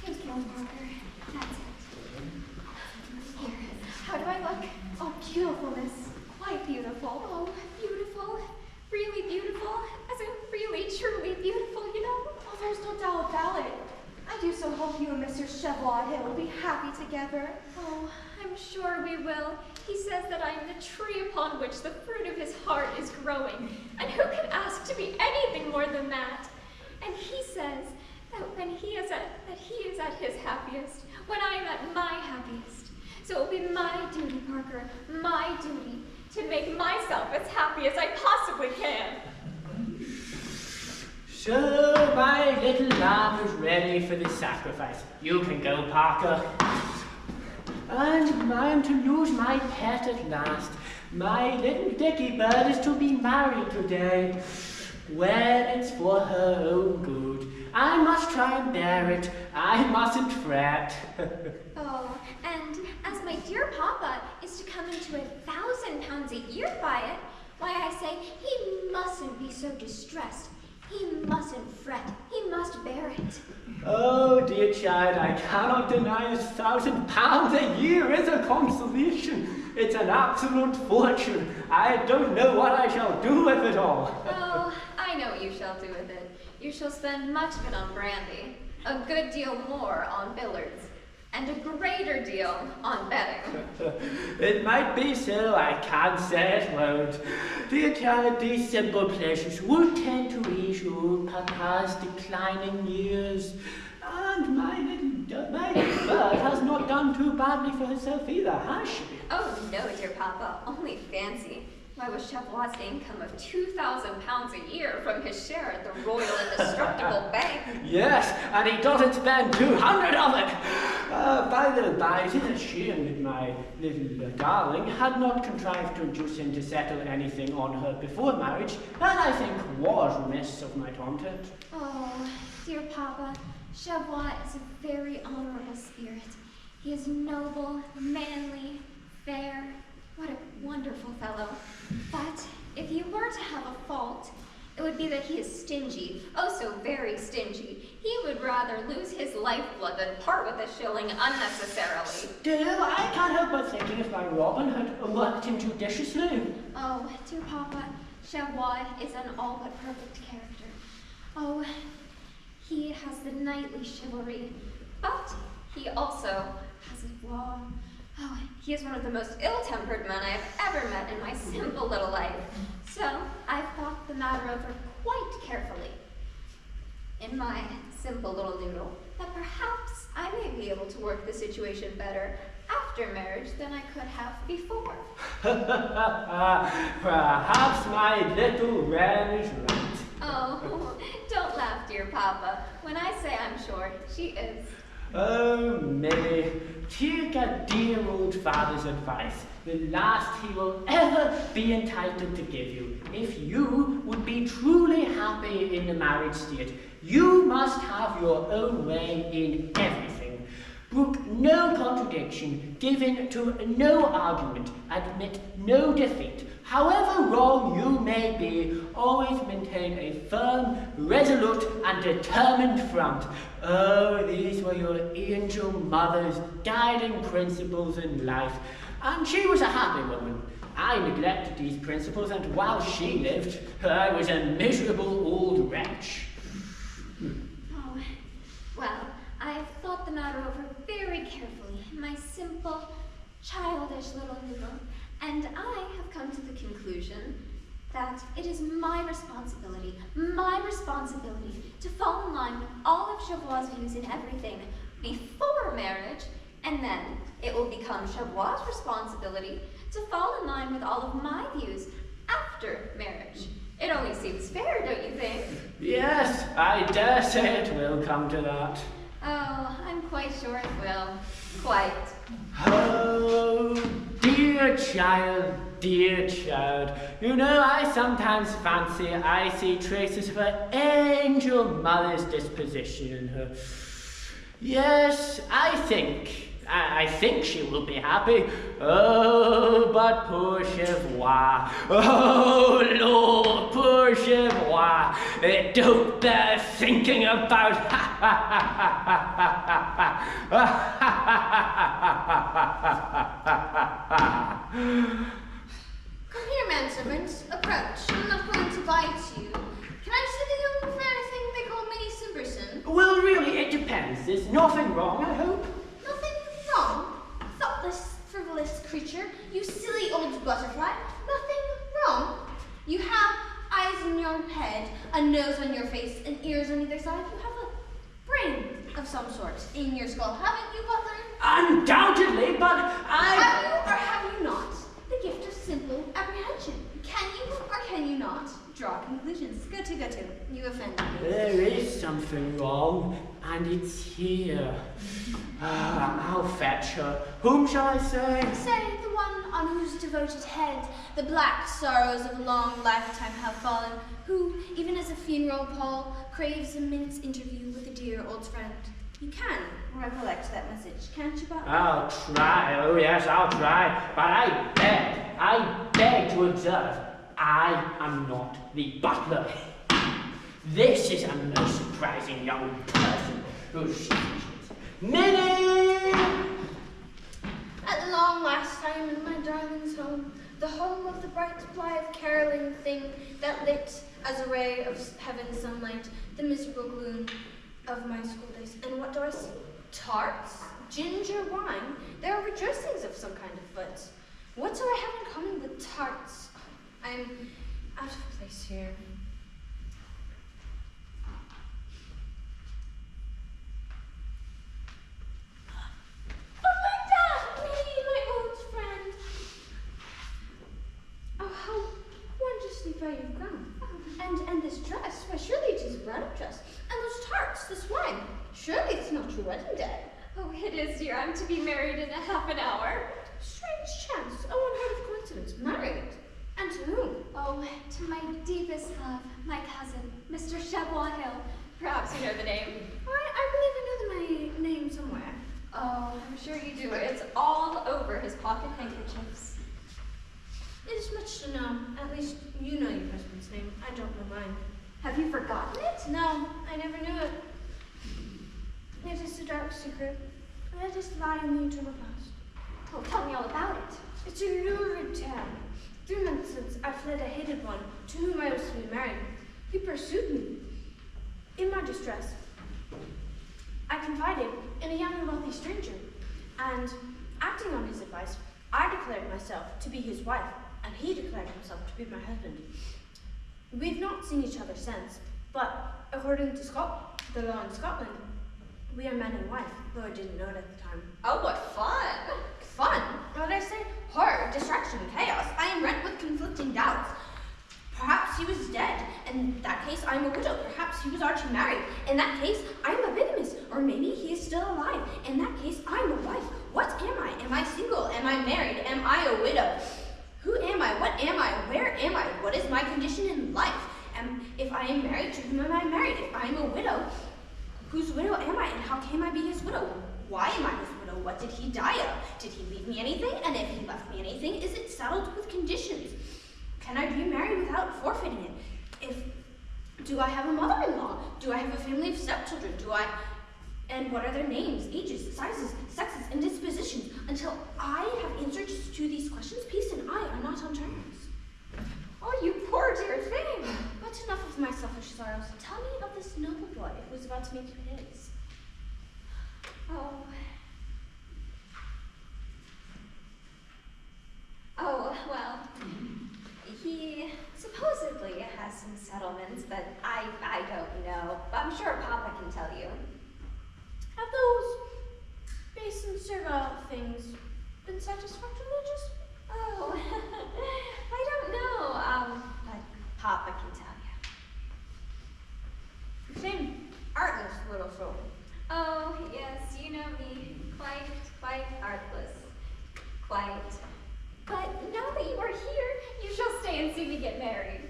Here's Carol Parker. That's it. Hill will be happy together. Oh, I'm sure we will. He says that I am the tree upon which the fruit of his heart is growing. And who could ask to be anything more than that? And he says that when he is at his happiest, when I am at my happiest. So it will be my duty, Parker, my duty, to make myself as happy as I possibly can. So my little lamb is ready for the sacrifice. You can go, Parker. And I am to lose my pet at last. My little Dicky bird is to be married today. Well, it's for her own good. I must try and bear it. I mustn't fret. Oh, and as my dear papa is to come into £1,000 a year by it, why I say he mustn't be so distressed. He mustn't fret. He must bear it. Oh, dear child, I cannot deny £1,000 a year is a consolation. It's an absolute fortune. I don't know what I shall do with it all. Oh, I know what you shall do with it. You shall spend much of it on brandy, a good deal more on billiards, and a greater deal on betting. It might be so, I can't say it won't. Dear child, these simple pleasures would tend to ease your papa's declining years. And my bird has not done too badly for herself either, has she? Oh, no, dear papa, only fancy. Why, with Chevrolet's income of £2,000 a year from his share at the Royal Indestructible Bank. Yes, and he doesn't spend 200 of it. By the by, it is a shame that my little darling had not contrived to induce him to settle anything on her before marriage, and I think was remiss of my tomtit. Oh, dear papa, Chevrolet is a very honorable spirit. He is noble, manly, fair. What a wonderful fellow. But if you were to have a fault, it would be that he is stingy. Oh, so very stingy. He would rather lose his lifeblood than part with a shilling unnecessarily. Still, I can't help but thinking if my Robin had worked him judiciously. Oh, dear papa, Chevrolet is an all but perfect character. Oh, he has the knightly chivalry, but he also has a flaw. Oh, he is one of the most ill-tempered men I have ever met in my simple little life. So, I've thought the matter over quite carefully. In my simple little noodle, that perhaps I may be able to work the situation better after marriage than I could have before. Perhaps my little Wren is right. Oh, don't laugh, dear papa. When I say I'm sure, she is. Oh, Millie, take a dear old father's advice, the last he will ever be entitled to give you. If you would be truly happy in the marriage state, you must have your own way in everything. Brook no contradiction, give in to no argument, admit no defeat. However wrong you may be, always maintain a firm, resolute, and determined front. Oh, these were your angel mother's guiding principles in life, and she was a happy woman. I neglected these principles, and while she lived, I was a miserable old wretch. Oh, well, I have thought the matter over very carefully, my simple, childish little noodle, and I have come to the conclusion that it is my responsibility to fall in line with all of Chevrolet's views in everything before marriage, and then it will become Chevrolet's responsibility to fall in line with all of my views after marriage. It only seems fair, don't you think? Yes, I dare say it will come to that. Oh, I'm quite sure it will. Quite. Oh, dear child, dear child. You know, I sometimes fancy I see traces of her angel mother's disposition in her. Yes, I think she will be happy. Oh, but poor Chevrolet. Oh, Lord, poor Chevrolet. It don't bear thinking about. Come here, manservants. Approach. I'm not going to bite you. Can I see the young fair thing they call Minnie Simperson? Well, really, it depends. There's nothing wrong, I hope. a nose on your face, and ears on either side. You have a brain of some sort in your skull, haven't you, Butler? Undoubtedly, but Have you or have you not the gift of simple apprehension? Can you or can you not draw conclusions? Go to. You offended me. There is something wrong, and it's here. I'll fetch her. Whom shall I say? Say the one on whose devoted head the black sorrows of a long lifetime have fallen, who, even as a funeral pall, craves a minute's interview with a dear old friend. You can recollect that message, can't you, Butler? I'll try. Oh, yes, I'll try. But I beg to observe, I am not the butler. This is a most surprising young person who's suspicious. Minnie! At long last I am in my darling's home, the home of the bright, blithe, caroling thing that lit as a ray of heaven's sunlight the miserable gloom of my school days. And what do I see? Tarts, ginger wine. There are rejoicings of some kind afoot. What do I have in common with tarts? I'm out of place here. You've grown. And this dress, why surely it is a bridal dress. And those tarts, this wine, surely it's not your wedding day. Oh, it is, dear. I'm to be married in a half an hour. Strange chance, a unheard of coincidence. Married? And to whom? Oh, to my deepest love, my cousin, Mr. Chevrolet Hill. Perhaps you know the name. I believe I know my name somewhere. Oh, I'm sure you do. It's all over his pocket handkerchiefs. It is much to know. At least you know your husband's name. I don't know mine. Have you forgotten it? No, I never knew it. It is a dark secret. Let us lie in the eternal past. Oh, tell me all about it. It's a lurid tale. 3 months since I fled a hated one to whom I was to be married. He pursued me. In my distress, I confided in a young and wealthy stranger, and acting on his advice, I declared myself to be his wife, and he declared himself to be my husband. We've not seen each other since, but according to the law in Scotland, we are man and wife, though I didn't know it at the time. Oh, what fun! Fun? What did I say? Horror, distraction, chaos. I am rent with conflicting doubts. Perhaps he was dead. In that case, I am a widow. Perhaps he was already married. In that case, I am a bigamist. Or maybe he is still alive. In that case, I am a wife. What am I? Am I single? Am I married? Am I a widow? Who am I? What am I? Where am I? What is my condition in life? If I am married, to whom am I married? If I am a widow, whose widow am I? And how came I be his widow? Why am I his widow? What did he die of? Did he leave me anything? And if he left me anything, is it saddled with conditions? Can I be married without forfeiting it? Do I have a mother-in-law? Do I have a family of stepchildren? And what are their names, ages, sizes, sexes, and dispositions? Until I have answered to these questions, peace and I are not on terms. Oh, you poor dear thing. But enough of my selfish sorrows. Tell me of this noble boy who is about to make you his. Oh, well, he supposedly has some settlements, but I don't know. I'm sure Papa can tell you. Have those base and servile things been satisfactorily adjusted? Oh, I don't know, but Papa can tell you. Shame, artless little soul. Oh, yes, you know me. Quite artless. Quite. But now that you are here, you shall stay and see me get married.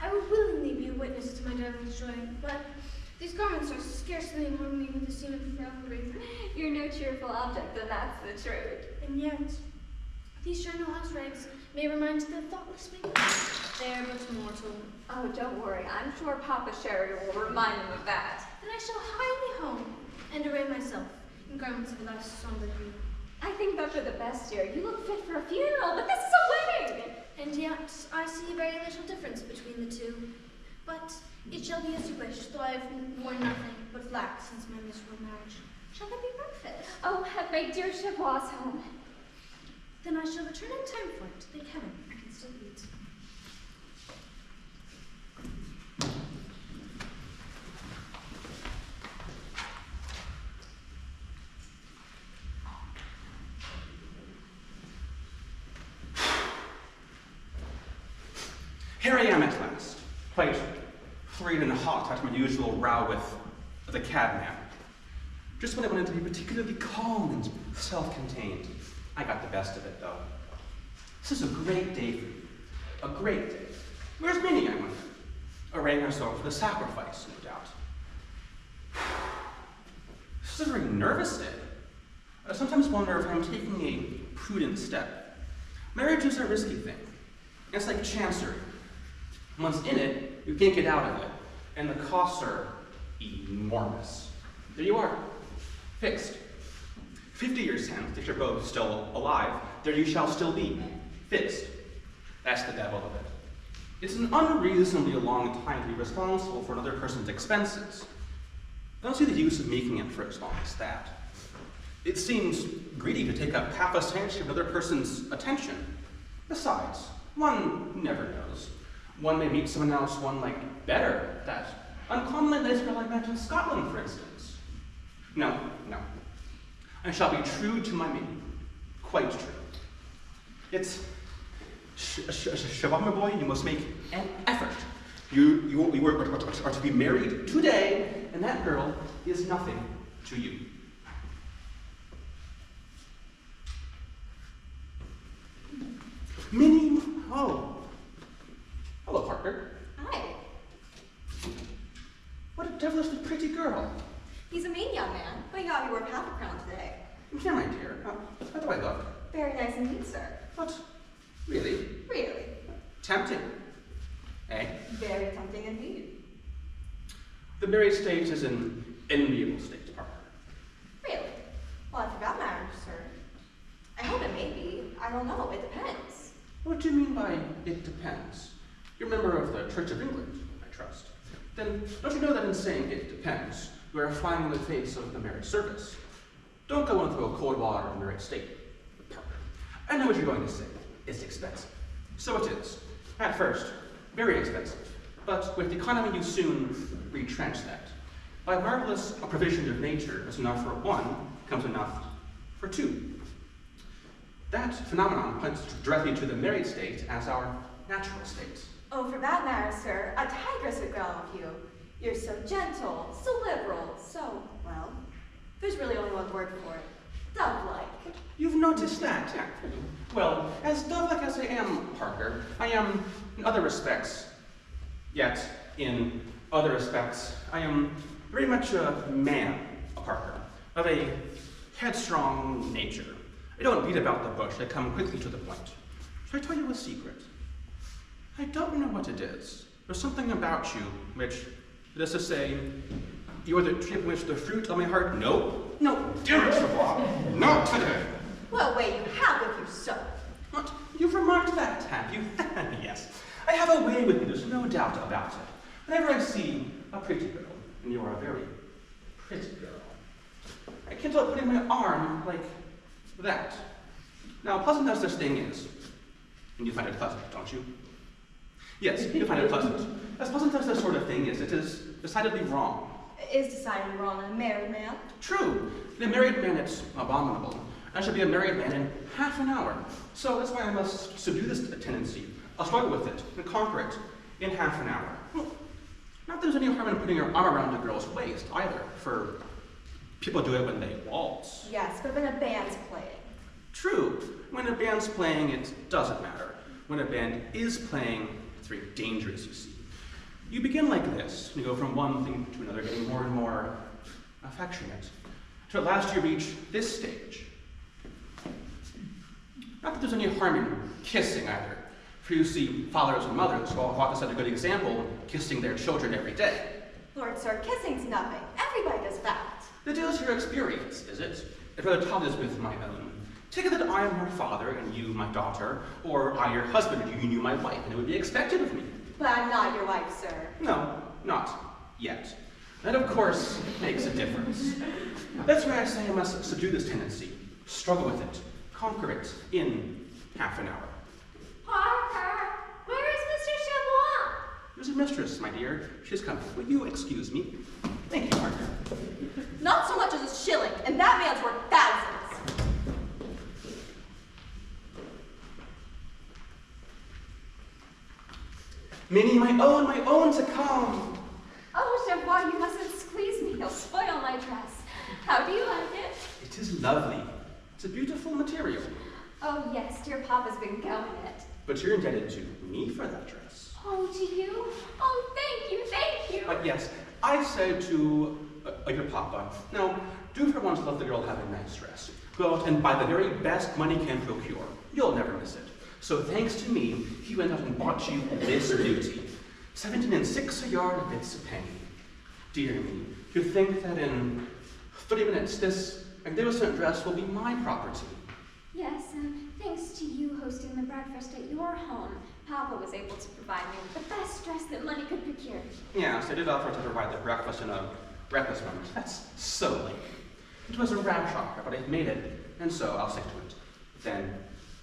I would willingly be a witness to my darling's joy, but these garments are scarcely in harmony with the scene of revelry. You're no cheerful object, and that's the truth. And yet, these journal house rags may remind the thoughtless me they are but mortal. Oh, don't worry. I'm sure Papa Sherry will remind them of that. Then I shall hie me home and array myself in garments of a less somber hue. I think those are the best, dear. You look fit for a funeral, but this is a wedding! And yet, I see very little difference between the two. But it shall be as you wish, though I have worn nothing but black since my miserable marriage. Shall that be breakfast? Oh, have my dear Chavois home. Then I shall return in time for it. Thank heaven, I can still eat. Here I am at last, quite flurried and hot after my usual row with the cabman. Just when I wanted to be particularly calm and self-contained, I got the best of it, though. This is a great day for you. A great day. Where's Minnie, I wonder? Arraying herself for the sacrifice, no doubt. This is a very nervous day. I sometimes wonder if I'm taking a prudent step. Marriage is a risky thing. It's like chancery. Once in it, you can't get out of it, and the costs are enormous. There you are, fixed. 50 years hence, if you're both still alive, there you shall still be, fixed. That's the devil of it. It's an unreasonably long time to be responsible for another person's expenses. I don't see the use of making it for as long as that. It seems greedy to take up half a century of another person's attention. Besides, one never knows. One may meet someone else one like better, that uncommonly nice girl I met in Scotland, for instance. No. I shall be true to my meaning. Quite true. It's Shabbat, my boy, you must make an effort. You are to be married today, and that girl is nothing to you. Minnie, oh. Hello, Parker. Hi. What a devilishly pretty girl. He's a mean young man, but he got me worth half a crown today. Here, my dear. How do I look? Very nice indeed, sir. What? Really? Really. Tempting. Eh? Very tempting indeed. The married state is an enviable state, Parker. Really? Well, I forgot marriage, sir. I hope it may be. I don't know. It depends. What do you mean by it depends? You're a member of the Church of England, I trust. Then don't you know that in saying it depends, you are flying in the face of the marriage service? Don't go into a cold water in the married state, Parker. I know what you're going to say. It's expensive. So it is. At first, very expensive. But with economy, you soon retrench that. By marvelous provision of nature, what's enough for one comes enough for two. That phenomenon points directly to the married state as our natural state. Oh, for that matter, sir, a tigress would go on with you. You're so gentle, so liberal, so, well, there's really only one word for it. Dove-like. You've noticed that, haven't you? Well, as dove-like as I am, Parker, I am in other respects. Yet, in other respects, I am very much a man, a Parker, of a headstrong nature. I don't beat about the bush, I come quickly to the point. Shall I tell you a secret? I don't know what it is. There's something about you which, let us just say, you are the tree from which the fruit of my heart. No, dear Mr. Bob, not today. What way you have with you, sir? What? You've remarked that, have you? Yes. I have a way with me, there's no doubt about it. Whenever I see a pretty girl, and you are a very pretty girl, I can't help putting my arm like that. Now, pleasant as this thing is, and you find it pleasant, don't you? Yes, you find it pleasant. As pleasant as this sort of thing is, it is decidedly wrong. Is decidedly wrong in a married man. True. In a married man, it's abominable. I should be a married man in half an hour. So that's why I must subdue this tendency. I'll struggle with it and conquer it in half an hour. Well, not that there's any harm in putting your arm around a girl's waist either, for people do it when they waltz. Yes, but when a band's playing. True. When a band's playing, it doesn't matter. When a band is playing, it's very dangerous, you see. You begin like this, you go from one thing to another, getting more and more affectionate, till at last you reach this stage. Not that there's any harm in kissing either, for you see fathers and mothers who ought to set a good example, kissing their children every day. Lord, sir, kissing's nothing. Everybody does that. It is your experience, is it? I'd rather tell this with my own. Take it that I am your father, and you my daughter, or I your husband, and you my wife, and it would be expected of me. But I'm not your wife, sir. No, not yet. That, of course, makes a difference. That's why I say I must subdue this tendency, struggle with it, conquer it in half an hour. Parker, where is Mr. Chavois? There's a mistress, my dear. She's coming. Will you excuse me? Thank you, Parker. Not so much as a shilling, and that man's worth thousands. Minnie, my own to come. Oh, Chavois, you mustn't squeeze me. You'll spoil my dress. How do you like it? It is lovely. It's a beautiful material. Oh, yes, dear Papa's been going it. But you're indebted to me for that dress. Oh, to you? Oh, thank you, thank you. But yes, I said to your papa, now, do for once let the girl have a nice dress. Go out and buy the very best money can procure. You'll never miss it. So thanks to me, he went out and bought you this beauty. 17 6 a yard, it's a penny. Dear me, to think that in 30 minutes this magnificent dress will be my property. Yes, and thanks to you hosting the breakfast at your home, Papa was able to provide me with the best dress that money could procure. Yes, I did offer to provide the breakfast in a breakfast moment. That's so late. It was a rash offer, but I've made it, and so I'll stick to it. Then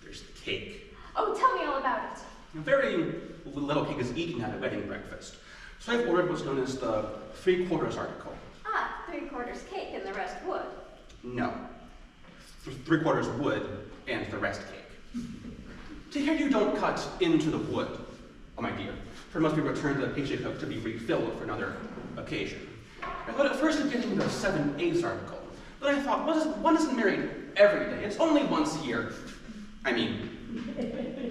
there's the cake. Oh, tell me all about it. A very little cake is eaten at a wedding breakfast. So I've ordered what's known as the 3/4 article. Ah, 3/4 cake and the rest wood. No. 3/4 wood and the rest cake. Take care you don't cut into the wood, oh my dear, for it must be returned to the pastry cook to be refilled for another occasion. I thought at first of getting the 7/8 article, but I thought, one isn't married every day. It's only once a year. I mean,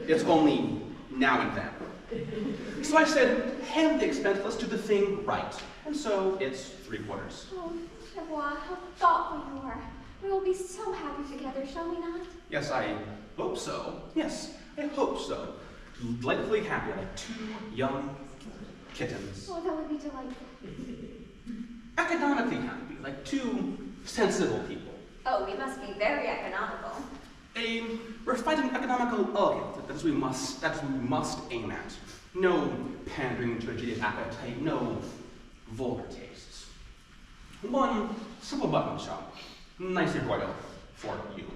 it's only now and then. So I said, hand the expense, let's do the thing right. And so it's 3/4. Oh, Chavois, how thoughtful you are. We will be so happy together, shall we not? Yes, I hope so. Yes, I hope so. Delightfully happy like two young kittens. Oh, that would be delightful. Economically happy like two sensible people. Oh, we must be very economical. We're fighting economical elegance. That's what we must aim at. No pandering to a jaded appetite, no vulgar tastes. One simple button shop, nicely broiled for you.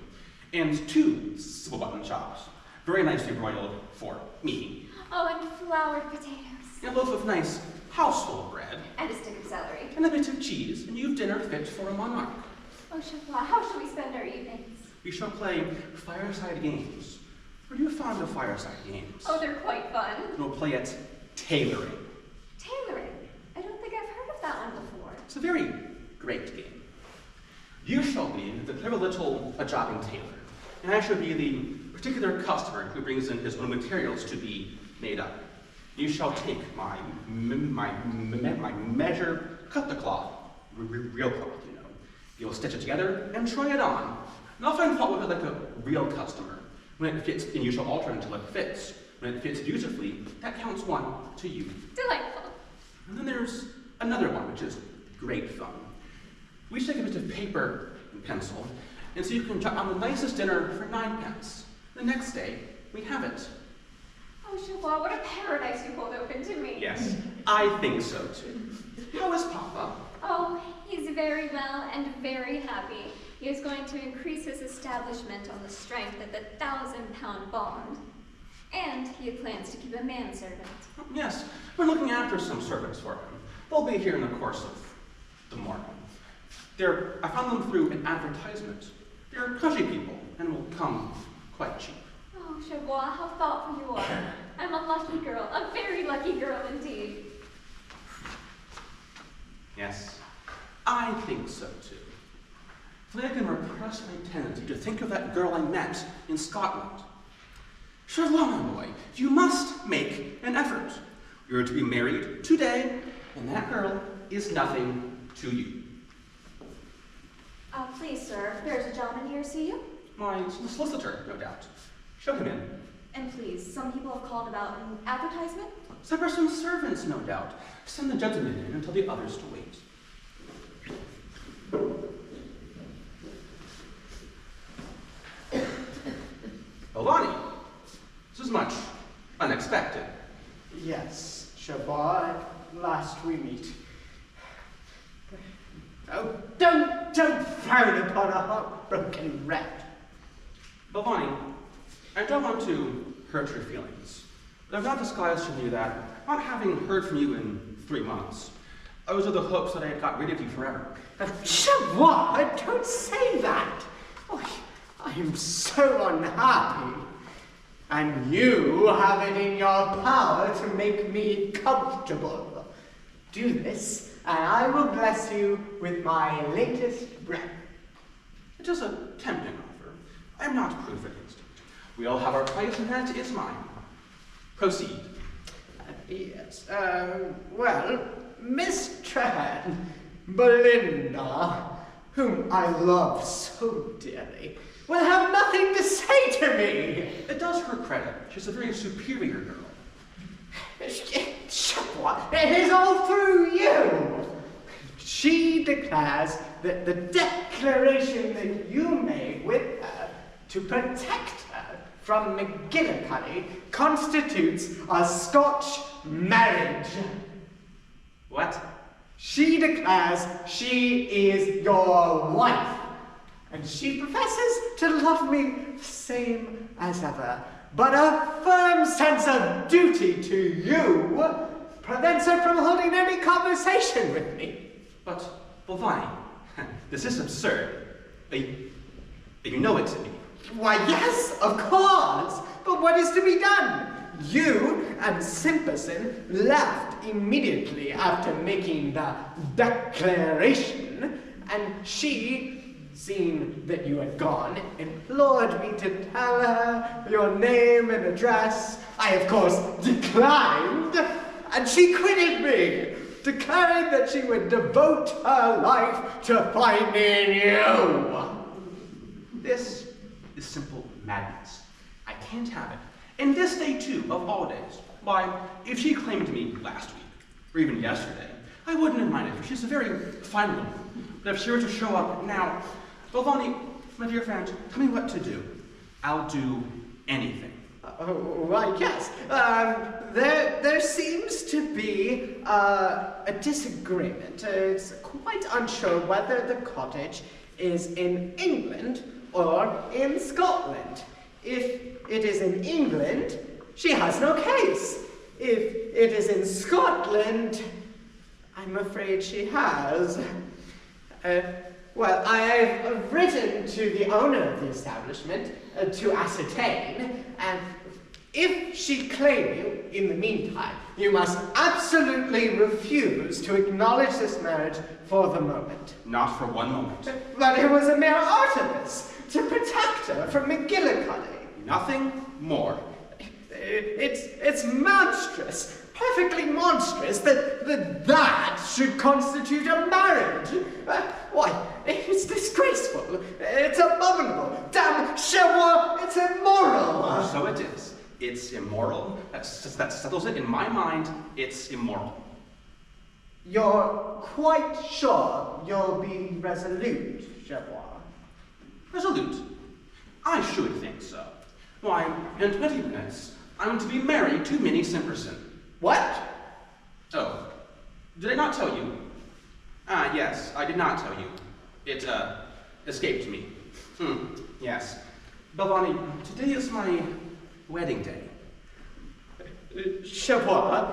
And two simple button shops, very nicely broiled for me. Oh, and floured potatoes. And a loaf of nice household bread. And a stick of celery. And a bit of cheese, and you've dinner fit for a monarch. Oh, Chavois, how shall we spend our evenings? We shall play fireside games. Are you fond of fireside games? Oh, they're quite fun. We'll play at tailoring. Tailoring? I don't think I've heard of that one before. It's a very great game. You shall be the clever little jobbing tailor, and I shall be the particular customer who brings in his own materials to be made up. You shall take my measure, cut the cloth, real cloth, you know. You'll stitch it together and try it on. And I'll find fault with it like a real customer. When it fits, and you shall alter it until it fits. When it fits beautifully, that counts 1 to you. Delightful. And then there's another one, which is great fun. We take a bit of paper and pencil, and so you can jot on the nicest dinner for 9d. The next day, we have it. Oh, Chavois, what a paradise you hold open to me. Yes, I think so too. How is Papa? Oh, he's very well and very happy. He is going to increase his establishment on the strength of the 1,000-pound bond. And he plans to keep a manservant. Yes, we're looking after some servants for him. They'll be here in the course of the morning. I found them through an advertisement. They're country people and will come quite cheap. Oh, Chavois, how thoughtful you are. I'm a lucky girl, a very lucky girl indeed. Yes, I think so too. If I can repress my tendency to think of that girl I met in Scotland. Charlotte, my boy, you must make an effort. You're to be married today, and that girl is nothing to you. Please, sir, there's a gentleman here to see you. My solicitor, no doubt. Show him in. And please, some people have called about an advertisement. Some for some servants, no doubt. Send the gentleman in and tell the others to wait. Olani, this is much unexpected. Yes, Chavois, at last we meet. Oh, don't frown upon a heartbroken rat. Olani, I don't want to hurt your feelings, but I've not disguised from you that, not having heard from you in 3 months, I was of the hopes that I had got rid of you forever. Chavois, don't say that. Oh, I am so unhappy. and you have it in your power to make me comfortable. Do this, and I will bless you with my latest breath. It is a tempting offer. I am not proof against it. We all have our price, and that is mine. Proceed. Yes, well, Miss Trahan, Belinda, whom I love so dearly, will have nothing to say to me. It does her credit. She's a very superior girl. What? It is all through you. She declares that the declaration that you made with her to protect her from McGillicuddy constitutes a Scotch marriage. What? She declares she is your wife, and she professes to love me the same as ever. But a firm sense of duty to you prevents her from holding any conversation with me. But, Bovani, this is absurd. You know it to be. Why, yes, of course. But what is to be done? You and Simpson left immediately after making the declaration, and she, seeing that you had gone, implored me to tell her your name and address. I, of course, declined, and she quitted me, declaring that she would devote her life to finding you. This is simple madness. I can't have it. And this day, too, of all days. Why, if she claimed me last week, or even yesterday, I wouldn't have minded. She's a very fine woman. But if she were to show up now, Bovani, my dear friend, tell me what to do. I'll do anything. Why, yes. There seems to be a disagreement. It's quite unsure whether the cottage is in England or in Scotland. If it is in England, she has no case. If it is in Scotland, I'm afraid she has. Well, I have written to the owner of the establishment to ascertain, and if she claim you in the meantime, you must absolutely refuse to acknowledge this marriage for the moment. Not for one moment. But it was a mere artifice to protect her from McGillicuddy. Nothing more. It's monstrous, perfectly monstrous that should constitute a marriage. Why, it's disgraceful, it's abominable, damn cheval, it's immoral. So it is. It's immoral. That settles it. In my mind, it's immoral. You're quite sure you'll be resolute, Chavois? Resolute? I should think so. Why, in 20 minutes, I'm to be married to Minnie Simperson. What? Oh, did I not tell you? Ah, yes, I did not tell you. It, escaped me. Yes. Bhavani, today is my wedding day. Chavois,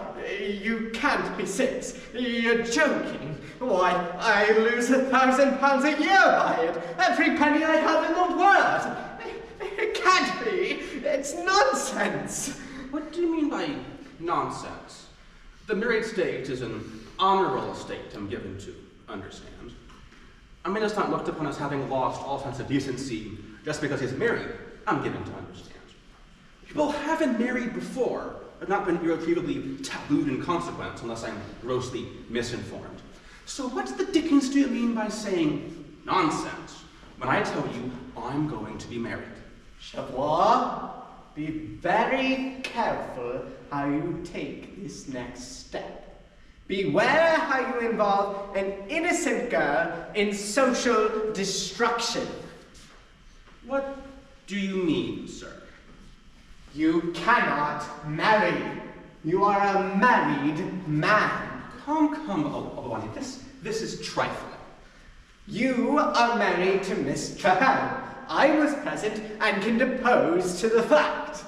you can't be serious. You're joking. Why, I lose £1,000 a year by it. Every penny I have in the world. It can't be. It's nonsense. What do you mean by nonsense? The married state is an honorable estate I'm given to, understand? I mean, it's not looked upon as having lost all sense of decency just because he's married, I'm given to understand. People haven't married before, have not been irretrievably tabooed in consequence unless I'm grossly misinformed. So what the dickens do you mean by saying nonsense when I tell you I'm going to be married? Chavois, be very careful how you take this next step. Beware how you involve an innocent girl in social destruction. What do you mean, sir? You cannot marry. You are a married man. Come, Obawani, this is trifling. You are married to Miss Trahan. I was present and can depose to the fact.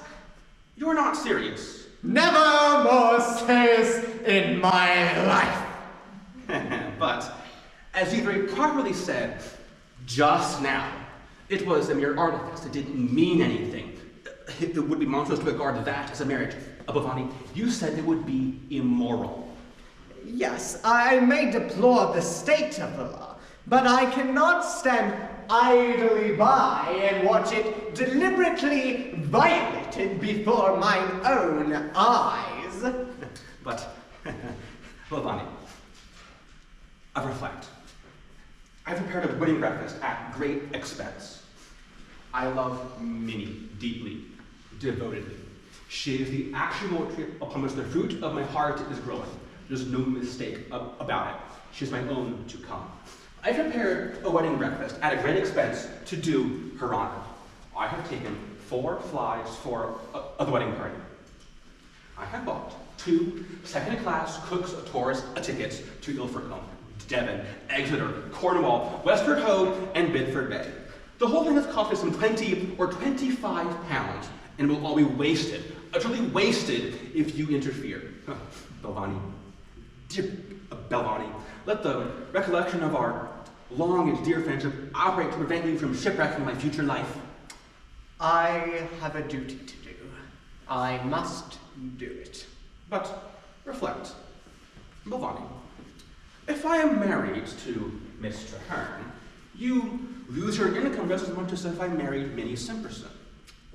You're not serious. Never more serious in my life. But, as you very properly said just now, it was a mere artifice. It didn't mean anything. it would be monstrous to regard that as a marriage. Bhavani, you said it would be immoral. Yes, I may deplore the state of the law, but I cannot stand idly by and watch it deliberately violated before mine own eyes. But, Bhavani, I reflect. I've prepared a wedding breakfast at great expense. I love Minnie deeply, devotedly. She is the actual tree upon which the fruit of my heart is growing. There's no mistake about it. She's my own to come. I've prepared a wedding breakfast at a great expense to do her honor. I have taken 4 flies for the wedding party. I have bought 2 second-class Cook's tourist tickets to Ilfracombe, Devon, Exeter, Cornwall, Westford Hoe, and Bidford Bay. The whole thing has cost me some 20 or 25 pounds, and will all be wasted, utterly wasted, if you interfere. Bhavani, dear Bhavani, let the recollection of our long and dear friendship operate to prevent you from shipwrecking my future life. I have a duty to do. I must do it. But reflect, Bhavani, if I am married to Miss Traherne, you lose your income just as much as if I married Minnie Simperson.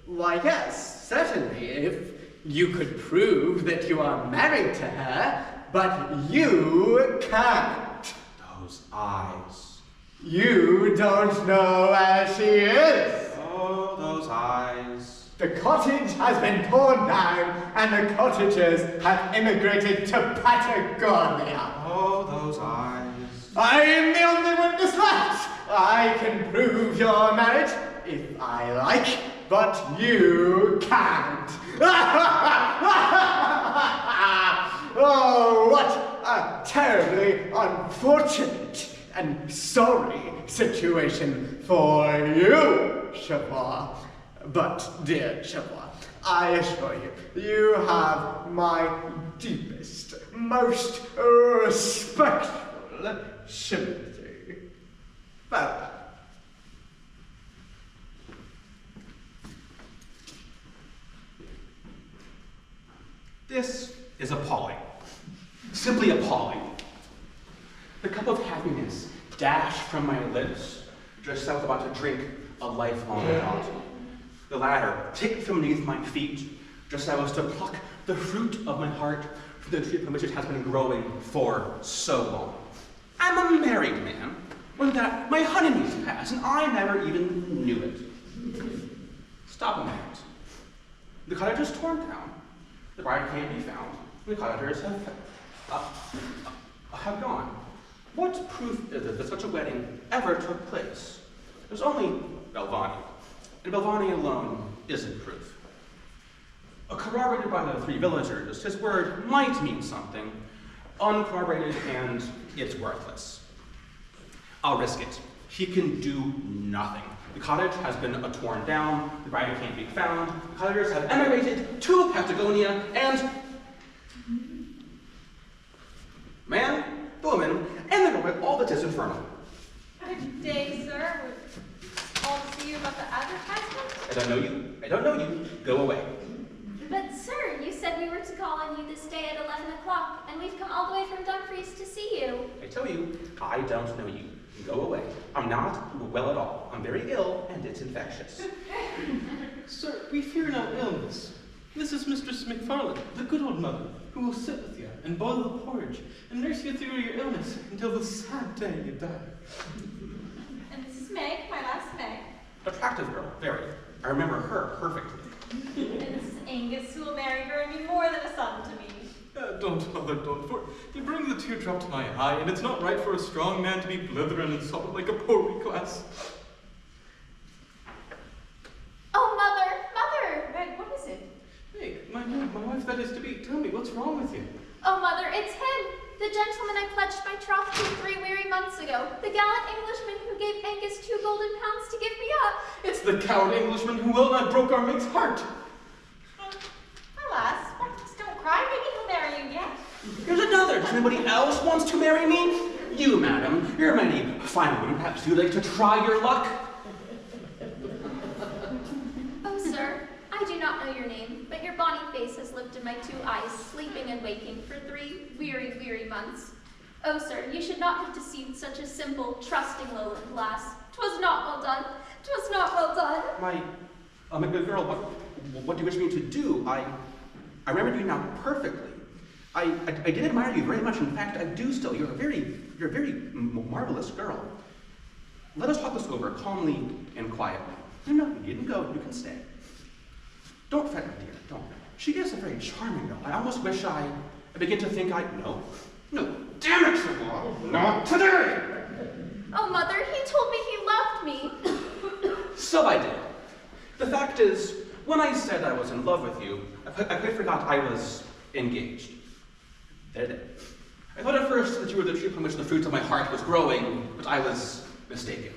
Why, yes, certainly, if you could prove that you are married to her, but you can't. Those eyes. You don't know where she is. Oh, those eyes. The cottage has been torn down, and the cottagers have immigrated to Patagonia. Oh, those eyes. I am the only witness left. I can prove your marriage if I like, but you can't. Oh, what a terribly unfortunate and sorry situation for you, Chavois. But, dear Chavois, I assure you, you have my deepest, most respectful sympathy. Farewell. This is appalling. Simply appalling. The cup of happiness dashed from my lips just as I was about to drink a lifelong draught. The ladder kicked from beneath my feet just as I was to pluck the fruit of my heart from the tree from which it has been growing for so long. I'm a married man. When that, my honeymoon's passed, and I never even knew it. Stop a minute. The cottage is torn down. The bride can't be found. The cottagers have gone. What proof is it that such a wedding ever took place? There's only Bhavani, and Bhavani alone isn't proof. Corroborated by the 3 villagers, his word might mean something. Uncorroborated, and it's worthless. I'll risk it. He can do nothing. The cottage has been torn down, the bride can't be found, the cottagers have emigrated to Patagonia, and man, the woman, and the boy, all that is infernal. Good day, sir. We're all to see you about the advertisement. I don't know you. I don't know you. Go away. But sir, you said we were to call on you this day at 11 o'clock, and we've come all the way from Dumfries to see you. I tell you, I don't know you. Go away. I'm not well at all. I'm very ill, and it's infectious. Sir, we fear no illness. This is Mistress McFarland, the good old mother, who will sit with you and boil the porridge and nurse you through your illness until the sad day you die. And this is Meg, my last Meg. Attractive girl, very. I remember her perfectly. And this is Angus, who will marry her and be more than a son to me. Don't bother, don't, for you bring the teardrop to my eye, and it's not right for a strong man to be blithering and sobbing like a poor weak lass. Oh, mother! Meg, what is it? Hey, my wife that is to be, tell me, what's wrong with you? Oh, mother, it's him! The gentleman I pledged my troth to 3 weary months ago. The gallant Englishman who gave Angus 2 golden pounds to give me up. It's the coward Englishman who well nigh broke our mate's heart. Alas, don't cry, maybe he'll marry you yet. Here's another. Does anybody else wants to marry me? You, madam. You're a mighty fine woman. Perhaps you'd like to try your luck? Oh, sir, I do not in my 2 eyes, sleeping and waking for 3 weary, weary months. Oh, sir, you should not have deceived such a simple, trusting lowland lass. 'Twas not well done. 'Twas not well done. My good girl, what do you wish me to do? I remember you now perfectly. I did admire you very much. In fact, I do still. You're a very marvelous girl. Let us talk this over calmly and quietly. No, you needn't go. You can stay. Don't fret, my dear. Don't. She is a very charming girl. I almost wish I begin to think No, damn it, Trevor! Not today! Oh, Mother, he told me he loved me. So I did. The fact is, when I said I was in love with you, I quite forgot I was engaged. There. I thought at first that you were the tree from which the fruit of my heart was growing, but I was mistaken.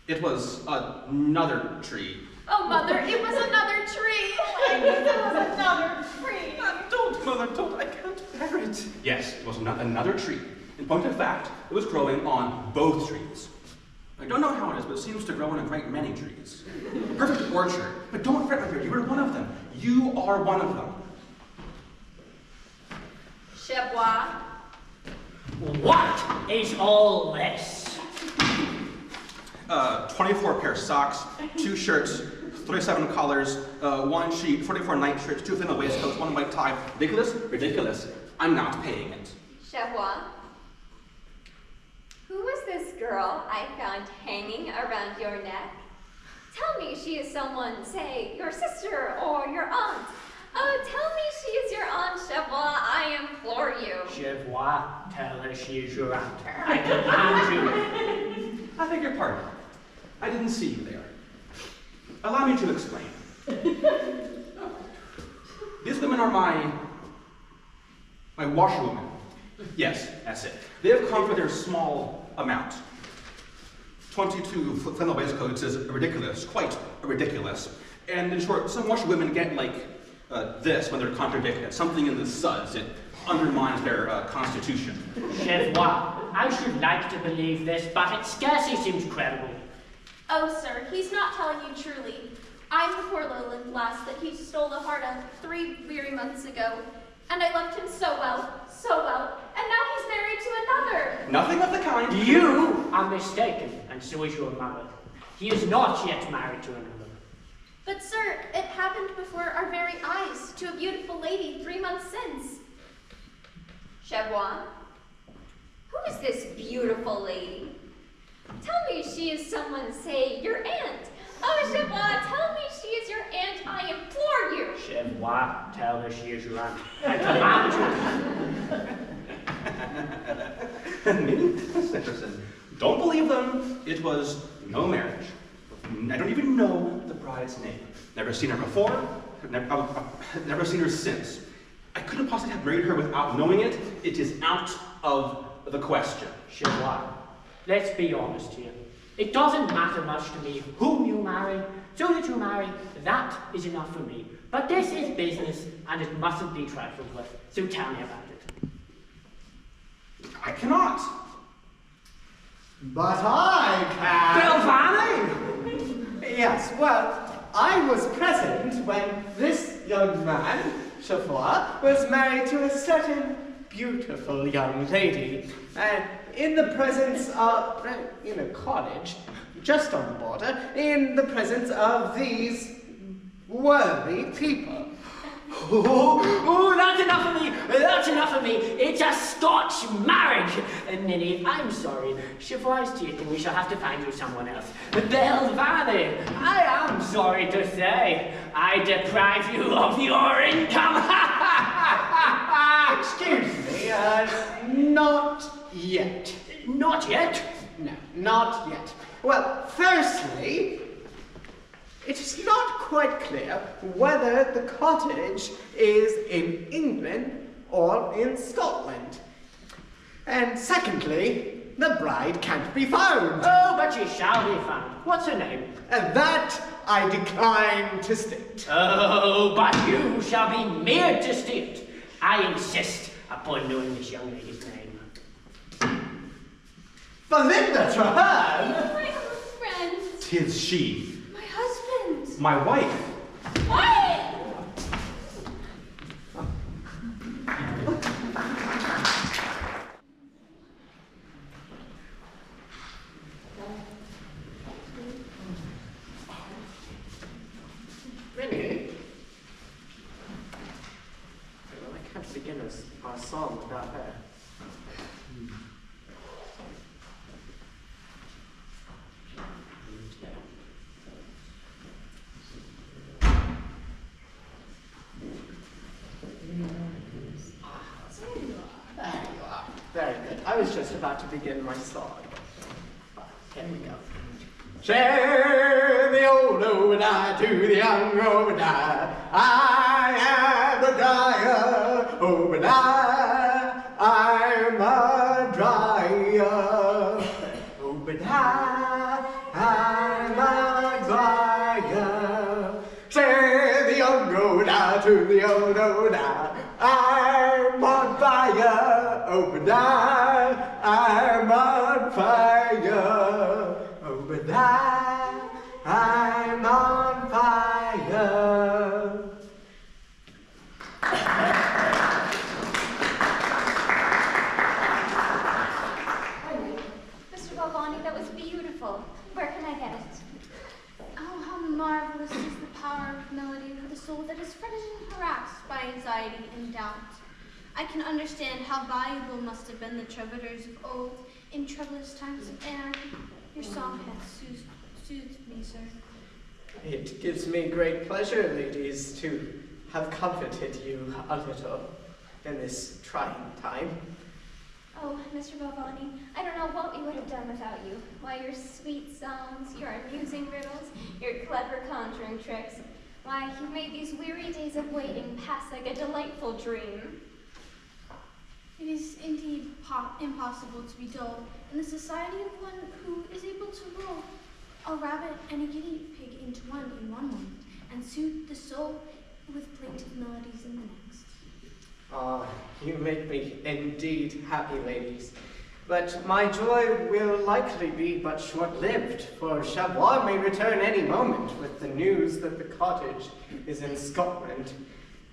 It was another tree. Oh, Mother, it was another tree. It was another tree. Don't, Mother, don't. I can't bear it. Yes, it was another tree. In point of fact, it was growing on both trees. I don't know how it is, but it seems to grow on a great many trees. Perfect orchard. But don't fret, my dear. You are one of them. You are one of them. Chebois. What is all this? 24 pair of socks, 2 shirts, 37 collars, 1 sheet, 44 nightshirts, 2 flannel waistcoats, 1 white tie. Ridiculous? Ridiculous. I'm not paying it. Chebois. Who was this girl I found hanging around your neck? Tell me she is someone, say, your sister or your aunt. Oh, tell me she is your aunt, Chebois, I implore you. Chebois, tell her she is your aunt. I command you. I beg your pardon. I didn't see you there. Allow me to explain. These women are my washerwomen. Yes, that's it. They have come for their small amount. 22 flannel waistcoats is ridiculous, quite ridiculous. And in short, some washerwomen get like this when they're contradicted. Something in the suds, it undermines their constitution. Chebois, I should like to believe this, but it scarcely seems credible. Oh, sir, he's not telling you truly. I'm the poor lowland lass that he stole the heart of 3 weary months ago, and I loved him so well, and now he's married to another. Nothing of the kind. You are mistaken, and so is your mother. He is not yet married to another. But, sir, it happened before our very eyes to a beautiful lady 3 months since. Chebois. Who is this beautiful lady? Tell me she is someone, say, your aunt. Oh, Chebois, tell me she is your aunt, I implore you. Chebois, tell her she is your aunt. I command you. Me? That's interesting. Don't believe them. It was no marriage. I don't even know the bride's name. Never seen her before. Never seen her since. I couldn't possibly have married her without knowing it. It is out of the question. Chebois, let's be honest here. It doesn't matter much to me whom you marry, so that you marry, that is enough for me. But this is business, and it mustn't be trifled with, so tell me about it. I cannot. But I can. Yes, well, I was present when this young man, Chebois, was married to a certain beautiful young lady, and in the presence of, in a cottage, just on the border, in the presence of these worthy people. Oh, that's enough of me! That's enough of me! It's a Scotch marriage! Ninny, I'm sorry. Chebois is taken. We shall have to find you someone else. Belvane, I am sorry to say, I deprive you of your income! Excuse me, not yet. Not yet? No, not yet. Well, firstly, it is not quite clear whether the cottage is in England or in Scotland. And secondly, the bride can't be found. Oh, but she shall be found. What's her name? And that I decline to state. Oh, but you shall be made to state. I insist upon knowing this young lady's name. Belinda Traherne! My old friend. 'Tis she. My husband. My wife. What? begin our song without her. There you are. Very good. I was just about to begin my song. Here we go. Share the old Obadiah to the young Obadiah. I am a dryer, Obadiah. I'm a dryer, Obadiah. I'm a dryer. Share the young Obadiah to the old Obadiah. I'm on fire, Obadiah. I'm on fire. Obadiah, I'm on fire. Mr. Balvani, that was beautiful. Where can I get it? Oh, how marvelous is the power of melody for the soul that is fretted and harassed by anxiety and doubt. I can understand how valuable must have been the troubadours of old in troublous times of anarchy. Your song has soothed me, sir. It gives me great pleasure, ladies, to have comforted you a little in this trying time. Oh, Mr. Balvani, I don't know what we would have done without you. Why, your sweet songs, your amusing riddles, your clever conjuring tricks. Why, you made these weary days of waiting pass like a delightful dream. It is indeed impossible to be dull in the society of one who is able to roll a rabbit and a guinea pig into one in one moment, and soothe the soul with plaintive melodies in the next. Ah, you make me indeed happy, ladies. But my joy will likely be but short-lived, for Chabois may return any moment with the news that the cottage is in Scotland.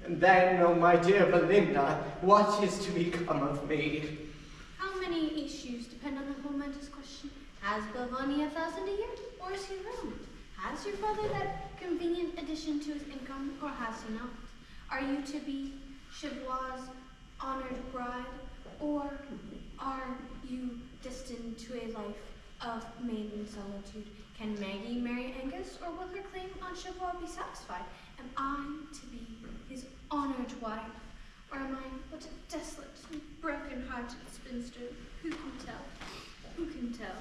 And then, oh my dear Belinda, what is to become of me? How many issues depend on the momentous question? Has Balvani 1,000 a year, or is he ruined? Has your father that convenient addition to his income, or has he not? Are you to be Chabois' honored bride, or are you destined to a life of maiden solitude? Can Maggie marry Angus, or will her claim on Chabois be satisfied? Am I to be his honored wife, or am I but a desolate and broken-hearted spinster? Who can tell? Who can tell?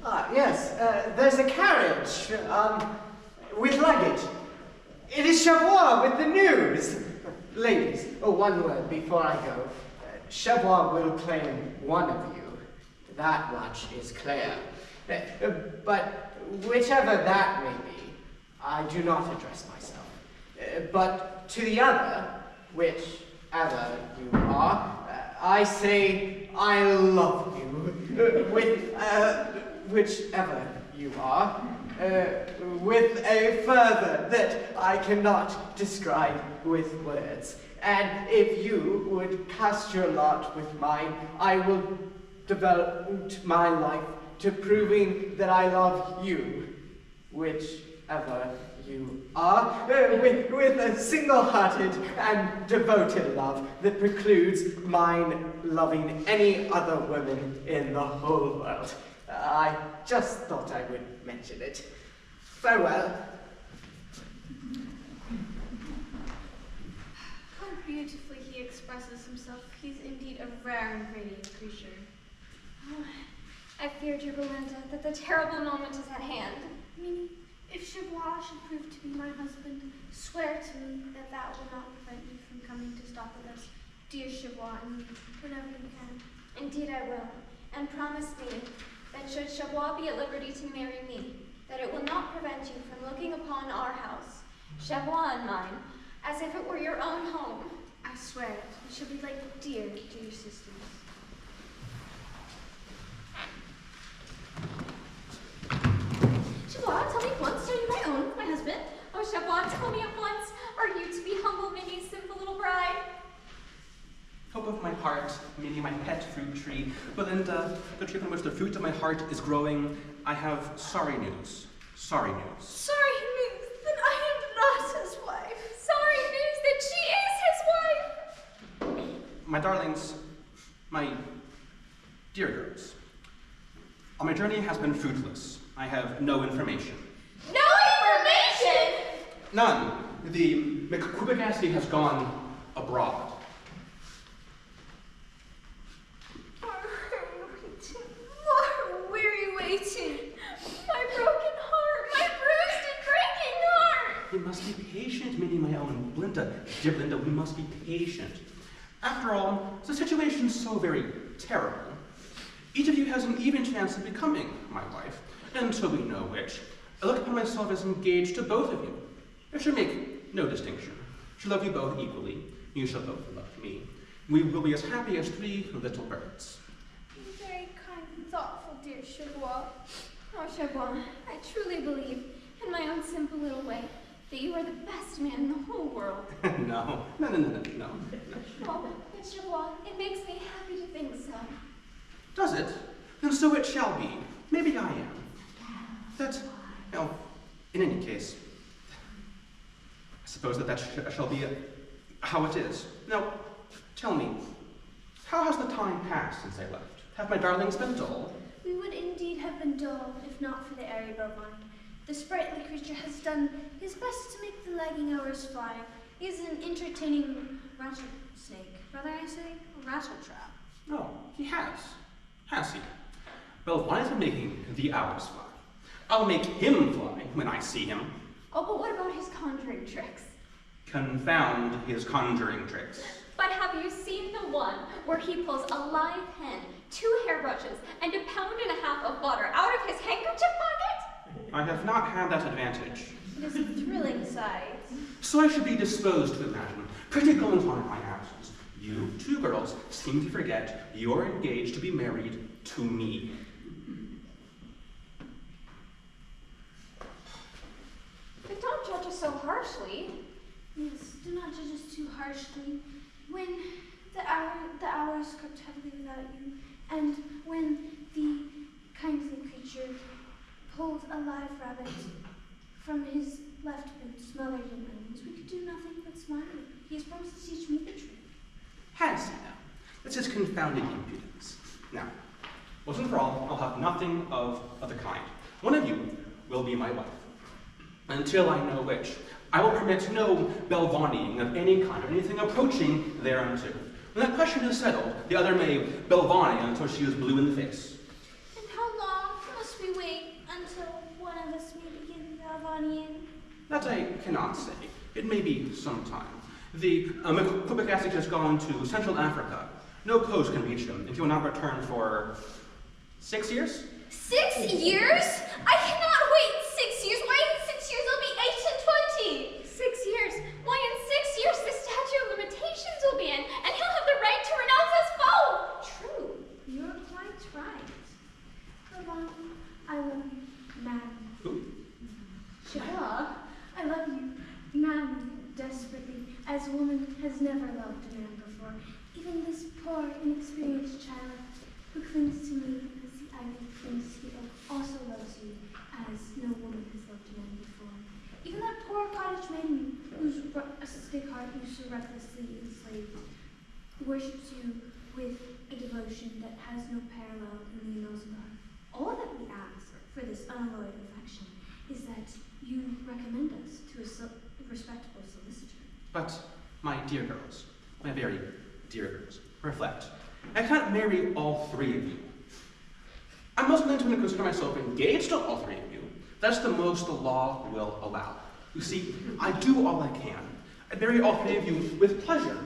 Ah, yes, there's a carriage, with luggage. It is Chabois with the news. Ladies, one word before I go. Chabois will claim one of you. That much is clear. But whichever that may be, I do not address myself. But to the other, whichever you are, I say I love you. Whichever you are, with a fervor that I cannot describe with words. And if you would cast your lot with mine, I will devote my life to proving that I love you, whichever you are, with a single-hearted and devoted love that precludes mine loving any other woman in the whole world. I just thought I would mention it. Farewell. How beautifully he expresses himself. He's indeed a rare and radiant creature. Oh, I fear, dear Belinda, that the terrible moment is at hand. Minnie, if Chabois should prove to be my husband, swear to me that that will not prevent you from coming to stop with us, dear Chabois, and me, whenever you can. Indeed I will, and promise me that should Chabois be at liberty to marry me, that it will not prevent you from looking upon our house, Chabois and mine, as if it were your own home. I swear it. We shall be like dear, dear sisters. Chabois, tell me once, are you my own, my husband? Oh, Chabois, tell me at once, are you to be humble Minnie's simple little bride? Hope of my heart, Minnie, my pet fruit tree. Belinda, the tree on which the fruit of my heart is growing, I have sorry news. Sorry news. Sorry news, then I am not his wife. Sorry news My darlings, my dear girls, my journey has been fruitless. I have no information. No information! None. The McQuibbigasty has gone abroad. More weary waiting. My broken heart, my bruised and breaking heart. We must be patient, Minnie, my own. Belinda, dear Belinda, we must be patient. After all, the situation's so very terrible. Each of you has an even chance of becoming my wife, until we know which. I look upon myself as engaged to both of you. I should make no distinction. I shall love you both equally. You shall both love me. We will be as happy as three little birds. You're very kind and thoughtful, dear Chavois. Oh, Chavois, I truly believe, in my own simple little way, that you are the best man in the whole world. No. Oh, but Chavois, it makes me happy to think so. Does it? Then so it shall be. Maybe I am. In any case, I suppose that shall be how it is. Now, tell me, how has the time passed since I left? Have my darlings been dull? We would indeed have been dull if not for the airy Belvani. The sprightly creature has done his best to make the lagging hours fly. He is an entertaining rattlesnake. Rather, I say, a rattletrap. Oh, he has. Has he? Belvani's been making the hours fly. I'll make him fly when I see him. Oh, but what about his conjuring tricks? Confound his conjuring tricks. But have you seen the one where he pulls a live hen, 2 hairbrushes, and 1.5 pounds of butter out of his handkerchief pocket? I have not had that advantage. It is a thrilling sight. So I should be disposed to imagine pretty goings on in my absence. You two girls seem to forget you're engaged to be married to me. But don't judge us so harshly. Yes, do not judge us too harshly. When the hours crept heavily without you, and when the kindly creature pulled a live rabbit from his left boot smothered in onions, we could do nothing but smile. He has promised to teach me the trick. Has he now? That's his confounded impudence. Now, once and for all, I'll have nothing of the kind. One of you will be my wife. Until I know which, I will permit no Belvaniing of any kind or anything approaching thereunto. When that question is settled, the other may Belvani until she is blue in the face. And how long must we wait until one of us may begin Belvanian? That I cannot say. It may be some time. The McQuibbigastic has gone to Central Africa. No post can reach him, and he will not return for 6 years? 6 years? I cannot wait 6 years. Why in 6 years it'll be 8 and 20? 6 years? Why in 6 years the statute of limitations will be in, and he'll have the right to renounce his foe? True, you're quite right. Belvani, I love you madly. Who? Chavois, I love you madly, desperately, as a woman has never loved a man before. Even this poor, inexperienced child who clings to me as the ivy clings to the oak also loves you as no woman has loved a man before. Even that poor cottage maiden whose rustic heart you so recklessly enslaved worships you with a devotion that has no parallel in the annals of art. All that we ask for this unalloyed affection is that you recommend us to a respectable solicitor. But, my dear girls, my very dear girls, reflect. I can't marry all 3 of you. I'm most willing to consider myself engaged to all 3 of you. That's the most the law will allow. You see, I do all I can. I'd marry all 3 of you with pleasure,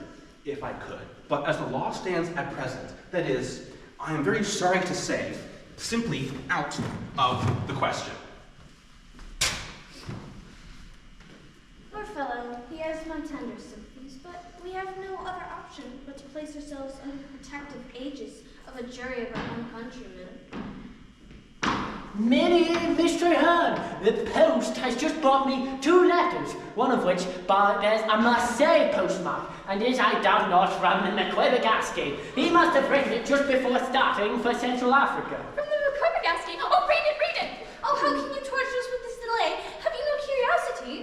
if I could. But as the law stands at present, that is, I am very sorry to say, simply out of the question. Poor fellow, he has my tender sympathies, but we have no other option but to place ourselves under the protective aegis of a jury of our own countrymen. Minnie, Mr. Hearn, the post has just brought me 2 letters, one of which bears a Marseille postmark, and is, I doubt not, from the McQuibbigasty. He must have written it just before starting for Central Africa. From the McQuibbigasty? Oh, read it, read it! Oh, how can you torture us with this delay? Have you no curiosity?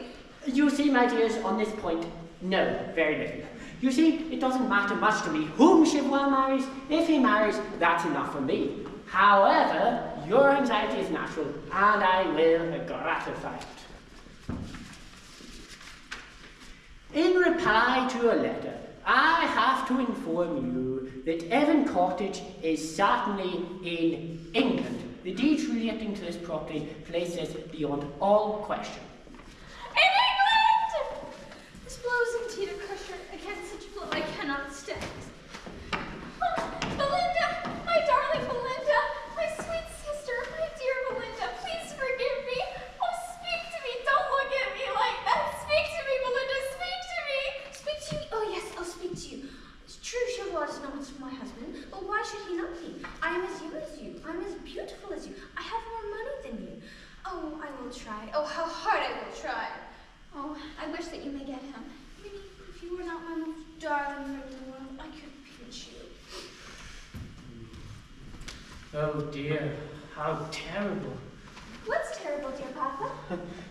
You see, my dears, on this point, no, very little. You see, it doesn't matter much to me whom Chevrolet marries. If he marries, that's enough for me. However, your anxiety is natural, and I will gratify it. In reply to your letter, I have to inform you that Evan Cottage is certainly in England. The deeds relating to this property place this beyond all question. In England! This blows indeed a crusher against such blow I cannot stand. Oh, Belinda, my darling Belinda, my sweet sister, my dear Belinda, please forgive me. Oh, speak to me. Don't look at me like that. Speak to me, Belinda. Speak to me. Speak to me? Oh yes, I'll speak to you. It's true Chevrolet is not my husband, but why should he not be? I am as you as you. I'm as beautiful as you. I have more money than you. Oh, I will try. Oh, how hard I will try. Oh, I wish that you may get him. Minnie, if you were not my most darling friend in the world, I could pinch you. Oh dear, how terrible. What's terrible, dear Papa?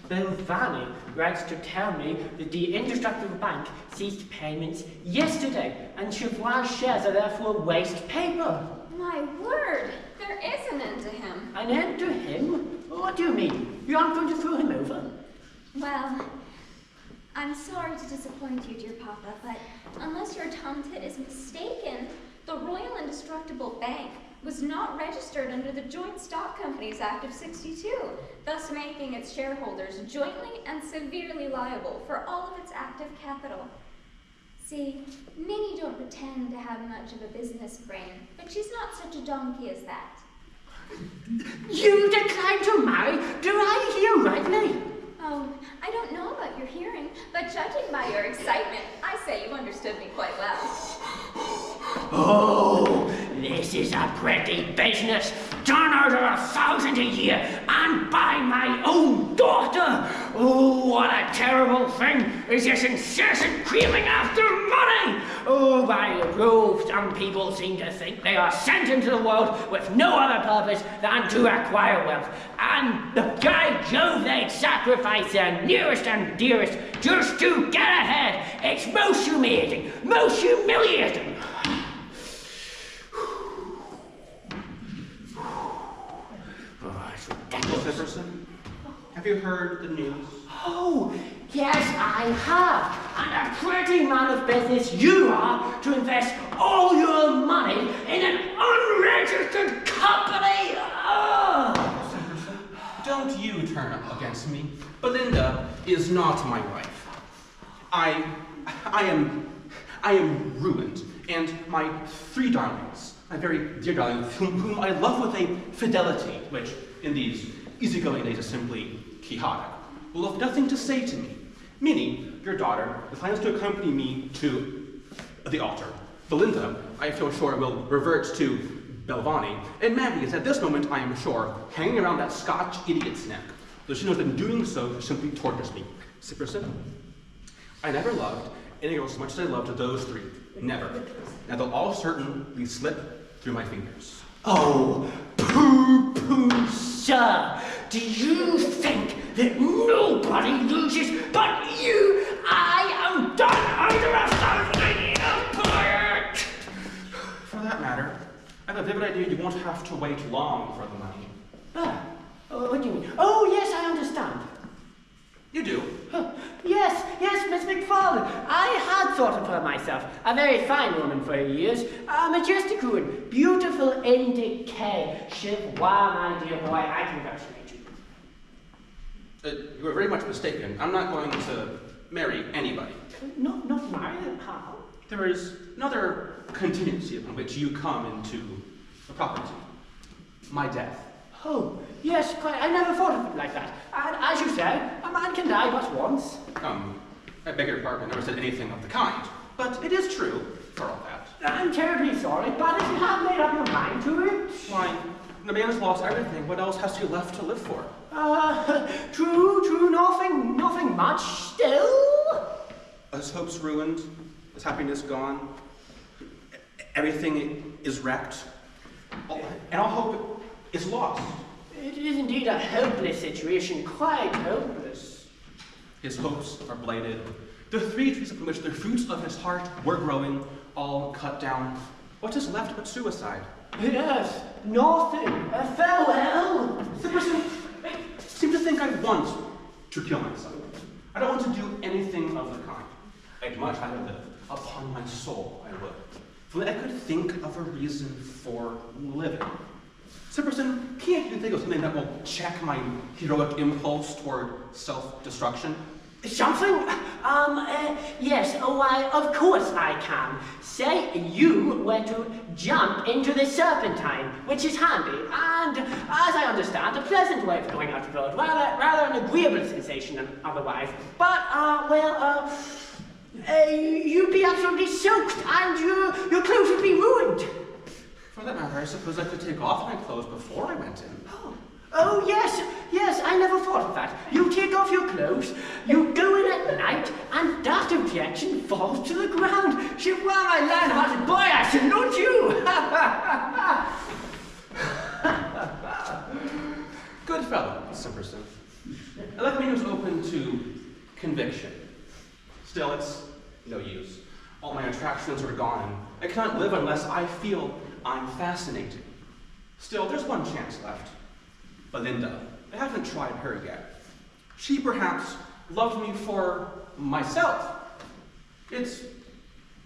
Belvani writes to tell me that the Indestructible Bank ceased payments yesterday, and Chevrolet shares are therefore waste paper. My word, there is an end to him. An end to him? What do you mean? You aren't going to throw him over? Well, I'm sorry to disappoint you, dear Papa, but unless your tomtit is mistaken, the Royal Indestructible Bank was not registered under the Joint Stock Companies Act of '62, thus making its shareholders jointly and severely liable for all of its active capital. See, Minnie don't pretend to have much of a business brain, but she's not such a donkey as that. You decline to marry? Do I hear rightly? Oh, I don't know about your hearing, but judging by your excitement, I say you understood me quite well. Oh, this is a pretty business. Turn out 1,000 a year and buy my own daughter. Oh, what a terrible thing is this incessant creeping after money. Oh, by the Troupe, some people seem to think they are sent into the world with no other purpose than to acquire wealth. And by Jove, they'd sacrifice their nearest and dearest just to get ahead. It's most humiliating, most humiliating. Jefferson, have you heard the news? Oh, yes, I have. And a pretty man of business you are to invest all your money in an unregistered company. Oh. Jefferson, don't you turn up against me. Belinda is not my wife. I am ruined, and my 3 darlings, my very dear darlings, whom I love with a fidelity, which in these easygoing days is simply quixotic, will have nothing to say to me. Minnie, your daughter, plans to accompany me to the altar. Belinda, I feel sure, will revert to Belvani, and Maggie is at this moment, I am sure, hanging around that Scotch idiot's neck, though she knows that in doing so, she simply tortures me. Sipperson, I never loved any girl as much as I loved those 3. Never. Now they'll all certainly slip through my fingers. Oh, pooh-pooh, sir. Do you think that nobody loses but you? I am done under 1,000 a year, quiet! For that matter, I have a vivid idea you won't have to wait long for the money. Ah, what do you mean? Oh, yes, I understand. You do? Yes, Miss McFarlane. I had thought of her myself. A very fine woman for her years. A majestic ruin. Beautiful in decay. Chevrolet, my dear boy, I congratulate you. You are very much mistaken. I'm not going to marry anybody. Not marry? How? There is another contingency upon which you come into the property. My death. Oh, yes, quite. I never thought of it like that. And as you say, a man can die but once. I beg your pardon, I never said anything of the kind. But it is true, for all that. I'm terribly sorry, but if you have made up your mind to it... Why, the man has lost everything. What else has he left to live for? True, nothing much still. His hopes ruined, his happiness gone. Everything is wrecked. And all hope is lost. It is indeed a hopeless situation, quite hopeless. His hopes are blighted. The 3 trees from which the fruits of his heart were growing, all cut down. What is left but suicide? Yes, nothing. Farewell. Simpson, I seem to think I want to kill myself. I don't want to do anything of the kind. I'd much rather live. Upon my soul, I would. If only I could think of a reason for living. Simpson, can't you think of something that will check my heroic impulse toward self-destruction? Something? Yes, why, of course I can. Say you were to jump into the serpentine, which is handy, and, as I understand, a pleasant way of going out of the road. Rather an agreeable sensation than otherwise. But, you'd be absolutely soaked, and your clothes would be ruined. For that matter, I suppose I could take off my clothes before I went in. Oh, yes, I never thought of that. You take off your clothes, you go in at night, and that objection falls to the ground. Well, I learned how to boy action, don't you? Good fellow, Simpson. I like when he was open to conviction. Still, it's no use. All my attractions are gone. I cannot live unless I feel I'm fascinating. Still, there's one chance left. Belinda. I haven't tried her yet. She perhaps loved me for myself. It's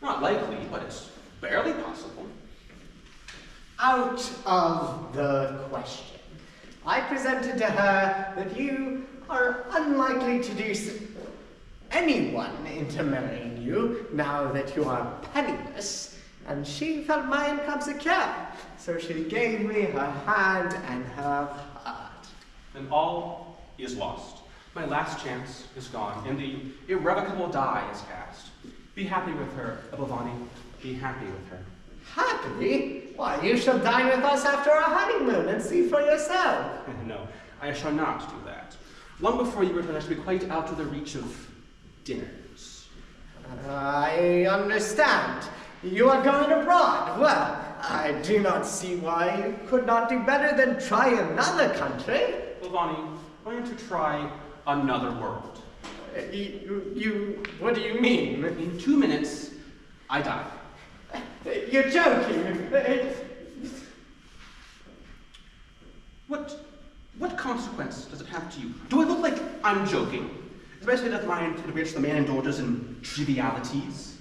not likely, but it's barely possible. Out of the question. I presented to her that you are unlikely to seduce anyone into marrying you now that you are penniless, and she felt my income secure, so she gave me her hand and her heart. Then all is lost. My last chance is gone, and the irrevocable die is cast. Be happy with her, Abavani. Be happy with her. Happy? Why, you shall dine with us after our honeymoon and see for yourself. No, I shall not do that. Long before you return, I shall be quite out of the reach of dinners. I understand. You are going abroad. Well, I do not see why you could not do better than try another country. Abavani, why don't you try another world? What do you mean? In 2 minutes, I die. You're joking. What consequence does it have to you? Do I look like I'm joking? Is my state of mind to which the man indulges in trivialities?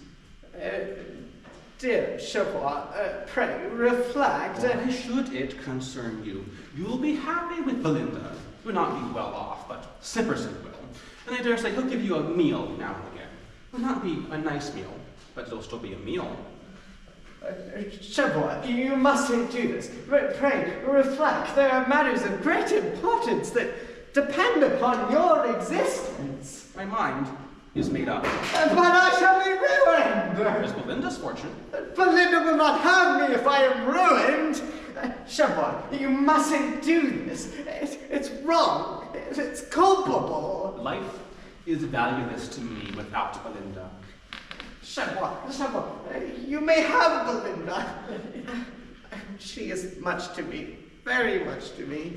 Dear Chevrois, pray reflect. Why should it concern you? You'll be happy with Belinda. You will not be well off, but Simpson will. And I dare say he'll give you a meal now and again. It will not be a nice meal, but it'll still be a meal. Chevrois, you mustn't do this. Pray reflect. There are matters of great importance that depend upon your existence. My mind is made up. But I shall be ruined. There's Belinda's fortune. Belinda will not have me if I am ruined. Chevrois, you mustn't do this. It's wrong. It's culpable. Life is valueless to me without Belinda. Chevrois, you may have Belinda. She is much to me, very much to me,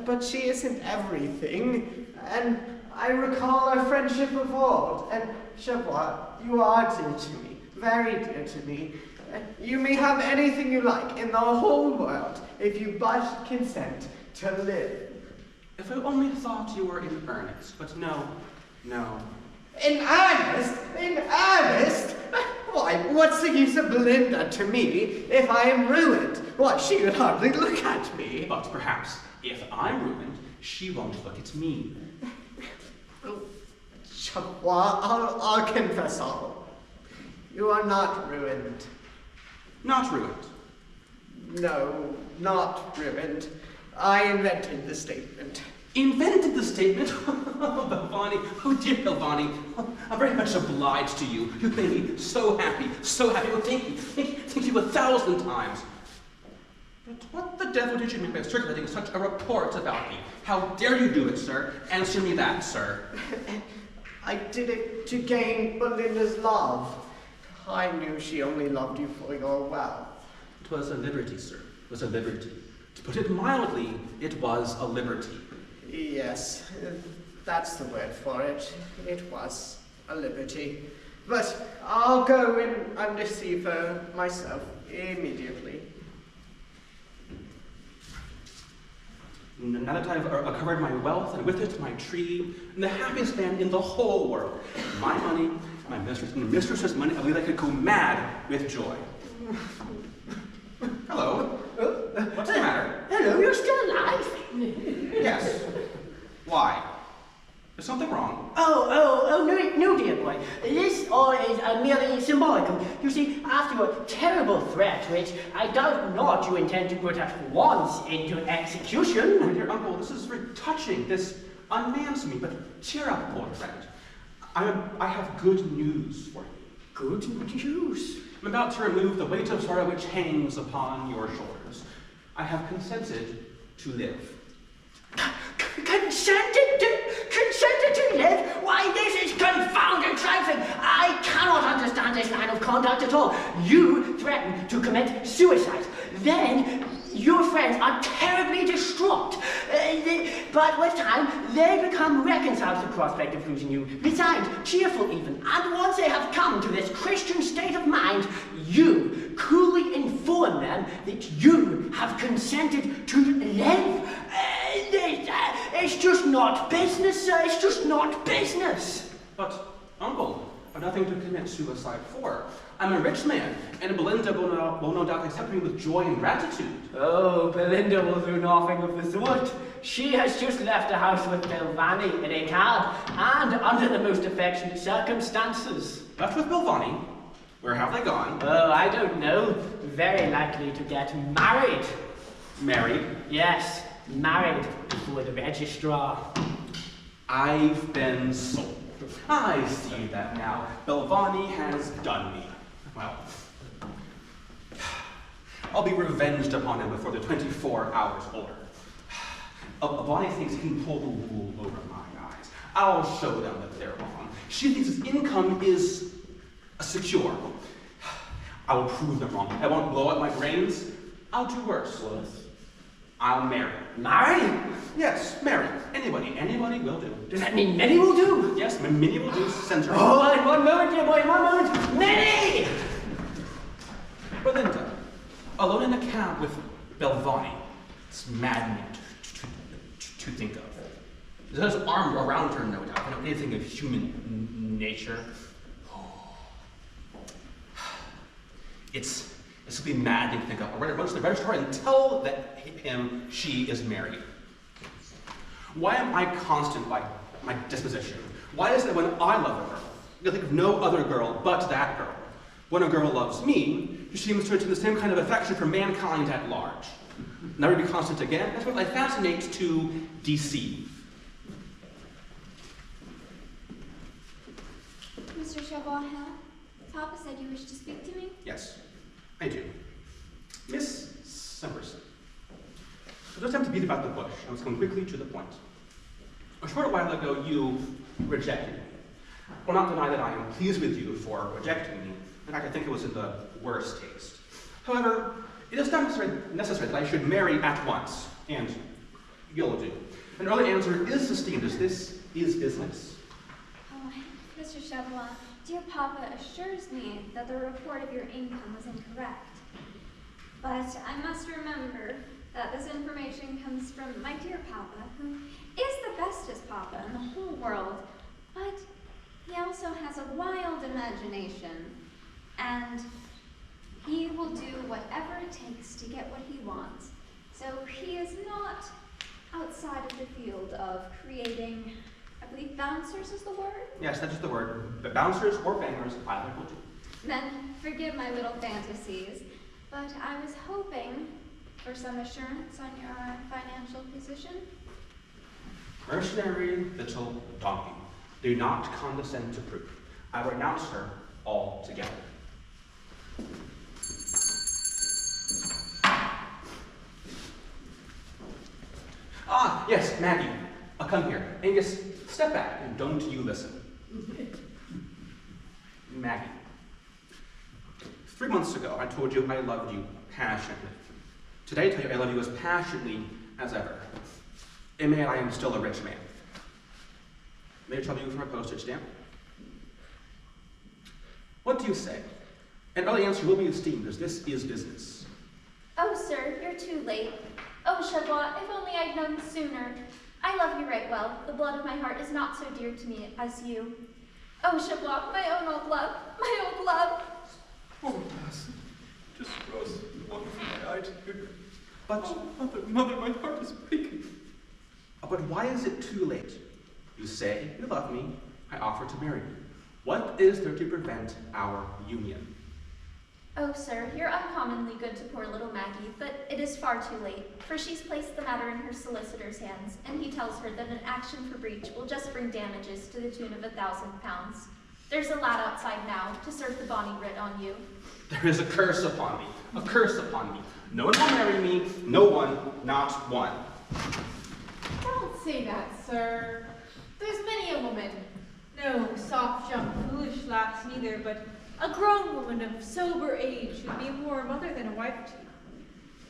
but she isn't everything. And I recall our friendship of old, and Chevrois, you are dear to me, very dear to me. You may have anything you like in the whole world if you but consent to live. If I only thought you were in earnest, but no. In earnest? In earnest? Why, what's the use of Belinda to me if I am ruined? Why, she would hardly look at me. But perhaps, if I'm ruined, she won't look at me. Chevrois, I'll confess all. You are not ruined. Not ruined. No, not ruined. I invented the statement. Invented the statement? Oh, Belvani. Oh, dear Belvani. I'm very much obliged to you. You've made me so happy, so happy. Oh, thank you. Thank you 1,000 times. But what the devil did you mean by circulating such a report about me? How dare you do it, sir? Answer me that, sir. I did it to gain Belinda's love. I knew she only loved you for your wealth. It was a liberty, sir. It was a liberty. To put it mildly, it was a liberty. Yes, That's the word for it. It was a liberty. But I'll go and undeceive her myself immediately. Now that I've recovered my wealth, and with it my tree, and the happiest man in the whole world, my money, my mistress's money, I believe I could go mad with joy. Hello. What's the matter? Hello, you're still alive? Yes. Why? Is something wrong? Oh, no, dear boy. This all is merely symbolical. You see, after your terrible threat, which I doubt not you intend to put at once into execution. My dear uncle, this is very touching. This unmans me, but cheer up, old friend. I have good news for you. Good news? I'm about to remove the weight of sorrow which hangs upon your shoulders. I have consented to live. Consented to live? Why, this is confounded trifling. I cannot understand this line of conduct at all. You threaten to commit suicide. Then your friends are terribly distraught. But with time, they become reconciled to the prospect of losing you, resigned, cheerful even. And once they have come to this Christian state of mind, you coolly inform them that you have consented to live. It's just not business, sir. It's just not business. But, uncle, I've nothing to commit suicide for. I'm a rich man, and Belinda will no doubt accept me with joy and gratitude. Oh, Belinda will do nothing of the sort. She has just left the house with Belvani in a cab, and under the most affectionate circumstances. Left with Belvani? Where have they gone? Oh, I don't know. Very likely to get married. Married? Yes, married before the registrar. I've been sold. I see that now. Belvani has done me. Well, I'll be revenged upon him before the 24 hours order. Belvani thinks he can pull the wool over my eyes. I'll show them that they're wrong. She thinks his income is secure. I will prove them wrong. I won't blow up my brains. I'll do worse. I'll marry. Marry? Yes, marry. Anybody will do. Does that mean many will do? Yes, many will do. Censor. Oh, in one moment, dear boy, in one moment. Many! Belinda, alone in a cab with Belvani. It's maddening to think of. There's his arm around her, no doubt. I don't know anything of human nature. It's simply maddening to think of. I'll run to the registrar and tell him she is married. Why am I constant by my disposition? Why is it that when I love a girl, I think of no other girl but that girl? When a girl loves me, she seems to return the same kind of affection for mankind at large. Never be constant again. That's what I fascinate to deceive. Mr. Chevalier, Papa said you wished to speak to me? Yes, I do. Miss Summerson. There's no time to beat about the bush. I was going quickly to the point. A short while ago, you rejected me. I will not deny that I am pleased with you for rejecting me. In fact, I think it was in the worst taste. However, it is not necessary that I should marry at once, and you'll do. An early answer is sustained, as this is business. Oh, Mr. Chevalier, dear Papa assures me that the report of your income was incorrect. But I must remember that this information comes from my dear Papa, who is the bestest Papa in the whole world, but he also has a wild imagination, and he will do whatever it takes to get what he wants. So he is not outside of the field of creating, I believe bouncers is the word? Yes, that's just the word. But bouncers or bangers, either will do. Then forgive my little fantasies, but I was hoping for some assurance on your financial position. Mercenary little donkey. Do not condescend to proof. I renounce her altogether. Ah, yes, Maggie. Come here. Angus, step back and don't you listen. Maggie. 3 months ago, I told you I loved you passionately. Today, I tell you I love you as passionately as ever. Amen, I am still a rich man. May I trouble you for a postage stamp? What do you say? An early answer will be esteemed, as this is business. Oh, sir, you're too late. Oh, Chavois, if only I'd known sooner. I love you right well. The blood of my heart is not so dear to me as you. Oh, Chavois, my own old love, my old love. Oh, lass, just rose water from my eye to hear. But, mother, my heart is breaking. But why is it too late? You say you love me, I offer to marry you. What is there to prevent our union? Oh, sir, you're uncommonly good to poor little Maggie, but it is far too late, for she's placed the matter in her solicitor's hands, and he tells her that an action for breach will just bring damages to the tune of £1,000. There's a lad outside now to serve the bonny writ on you. There is a curse upon me, a curse upon me. No one will marry me, no one, not one. Don't say that, sir. There's many a woman. No soft jump, foolish lass neither, but a grown woman of sober age who'd be more a mother than a wife to you.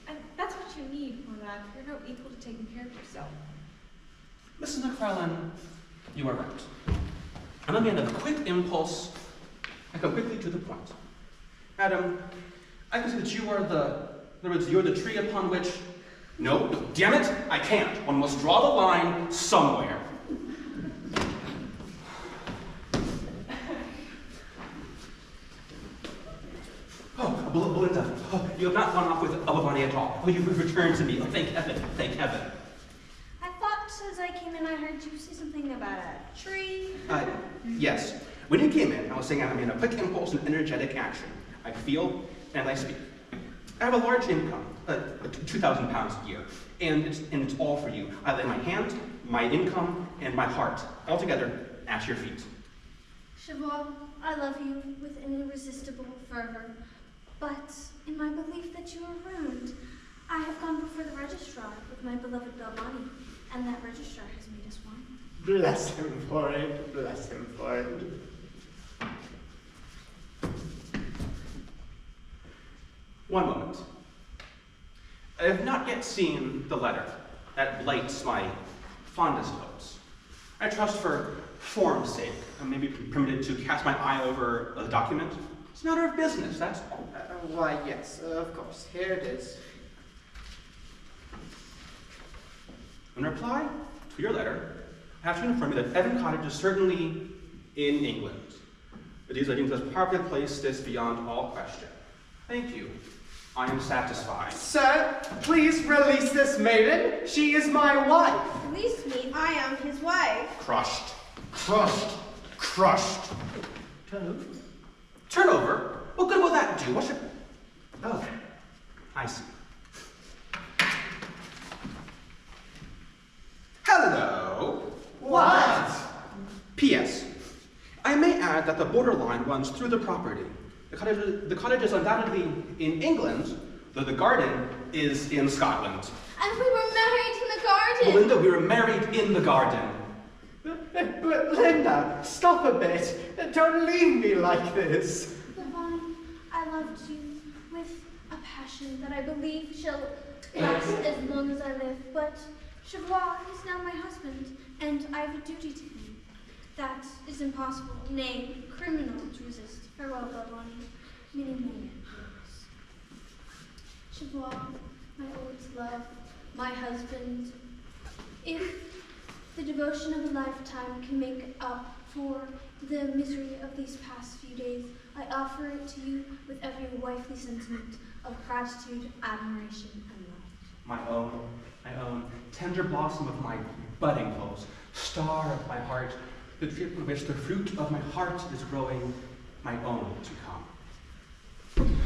And that's what you need, my lad. You're no equal to taking care of yourself. Mrs. McFarlane, you are right. I'm a man of a quick impulse. I come quickly to the point. Madam, I can see that you are you're the tree upon which... No, damn it, I can't. One must draw the line somewhere. Oh, Belinda, you have not gone off with Abavani at all. Oh, you've returned to me. Oh, thank heaven, thank heaven. I thought as I came in I heard you say something about a tree. Yes. When you came in, I was saying I'm in a quick impulse and energetic action. I feel and I speak. I have a large income, £2,000 a year, and it's all for you. I lay my hand, my income, and my heart all together at your feet. Chavois, I love you with an irresistible fervor, but in my belief that you are ruined, I have gone before the registrar with my beloved Belmani, and that registrar has made us one. Bless him for it, bless him for it. One moment. I have not yet seen the letter that blights my fondest hopes. I trust for form's sake, I may be permitted to cast my eye over the document. It's a matter of business, that's all. Why, yes, of course. Here it is. In reply to your letter, I have to inform you that Evan Cottage is certainly in England. These items have properly placed this beyond all question. Thank you. I am satisfied. Sir, please release this maiden. She is my wife. Release me, I am his wife. Crushed. Crushed. Crushed. Turnover? What good will that do? What should... Oh, I see. Hello. What? P.S. I may add that the borderline runs through the property. The cottage is undoubtedly in England, though the garden is in Scotland. And we were married in the garden. Belinda, we were married in the garden. But Linda, stop a bit. Don't leave me like this. Belmani, I loved you with a passion that I believe shall last as long as I live, but Chavois is now my husband, and I have a duty to him. That is impossible, nay, criminal to resist. Farewell, Belmani. Many, many years. Chavois, my old love, my husband. If the devotion of a lifetime can make up for the misery of these past few days, I offer it to you with every wifely sentiment of gratitude, admiration, and love. My own, tender blossom of my budding hopes, star of my heart, the tree from which the fruit of my heart is growing, my own to come.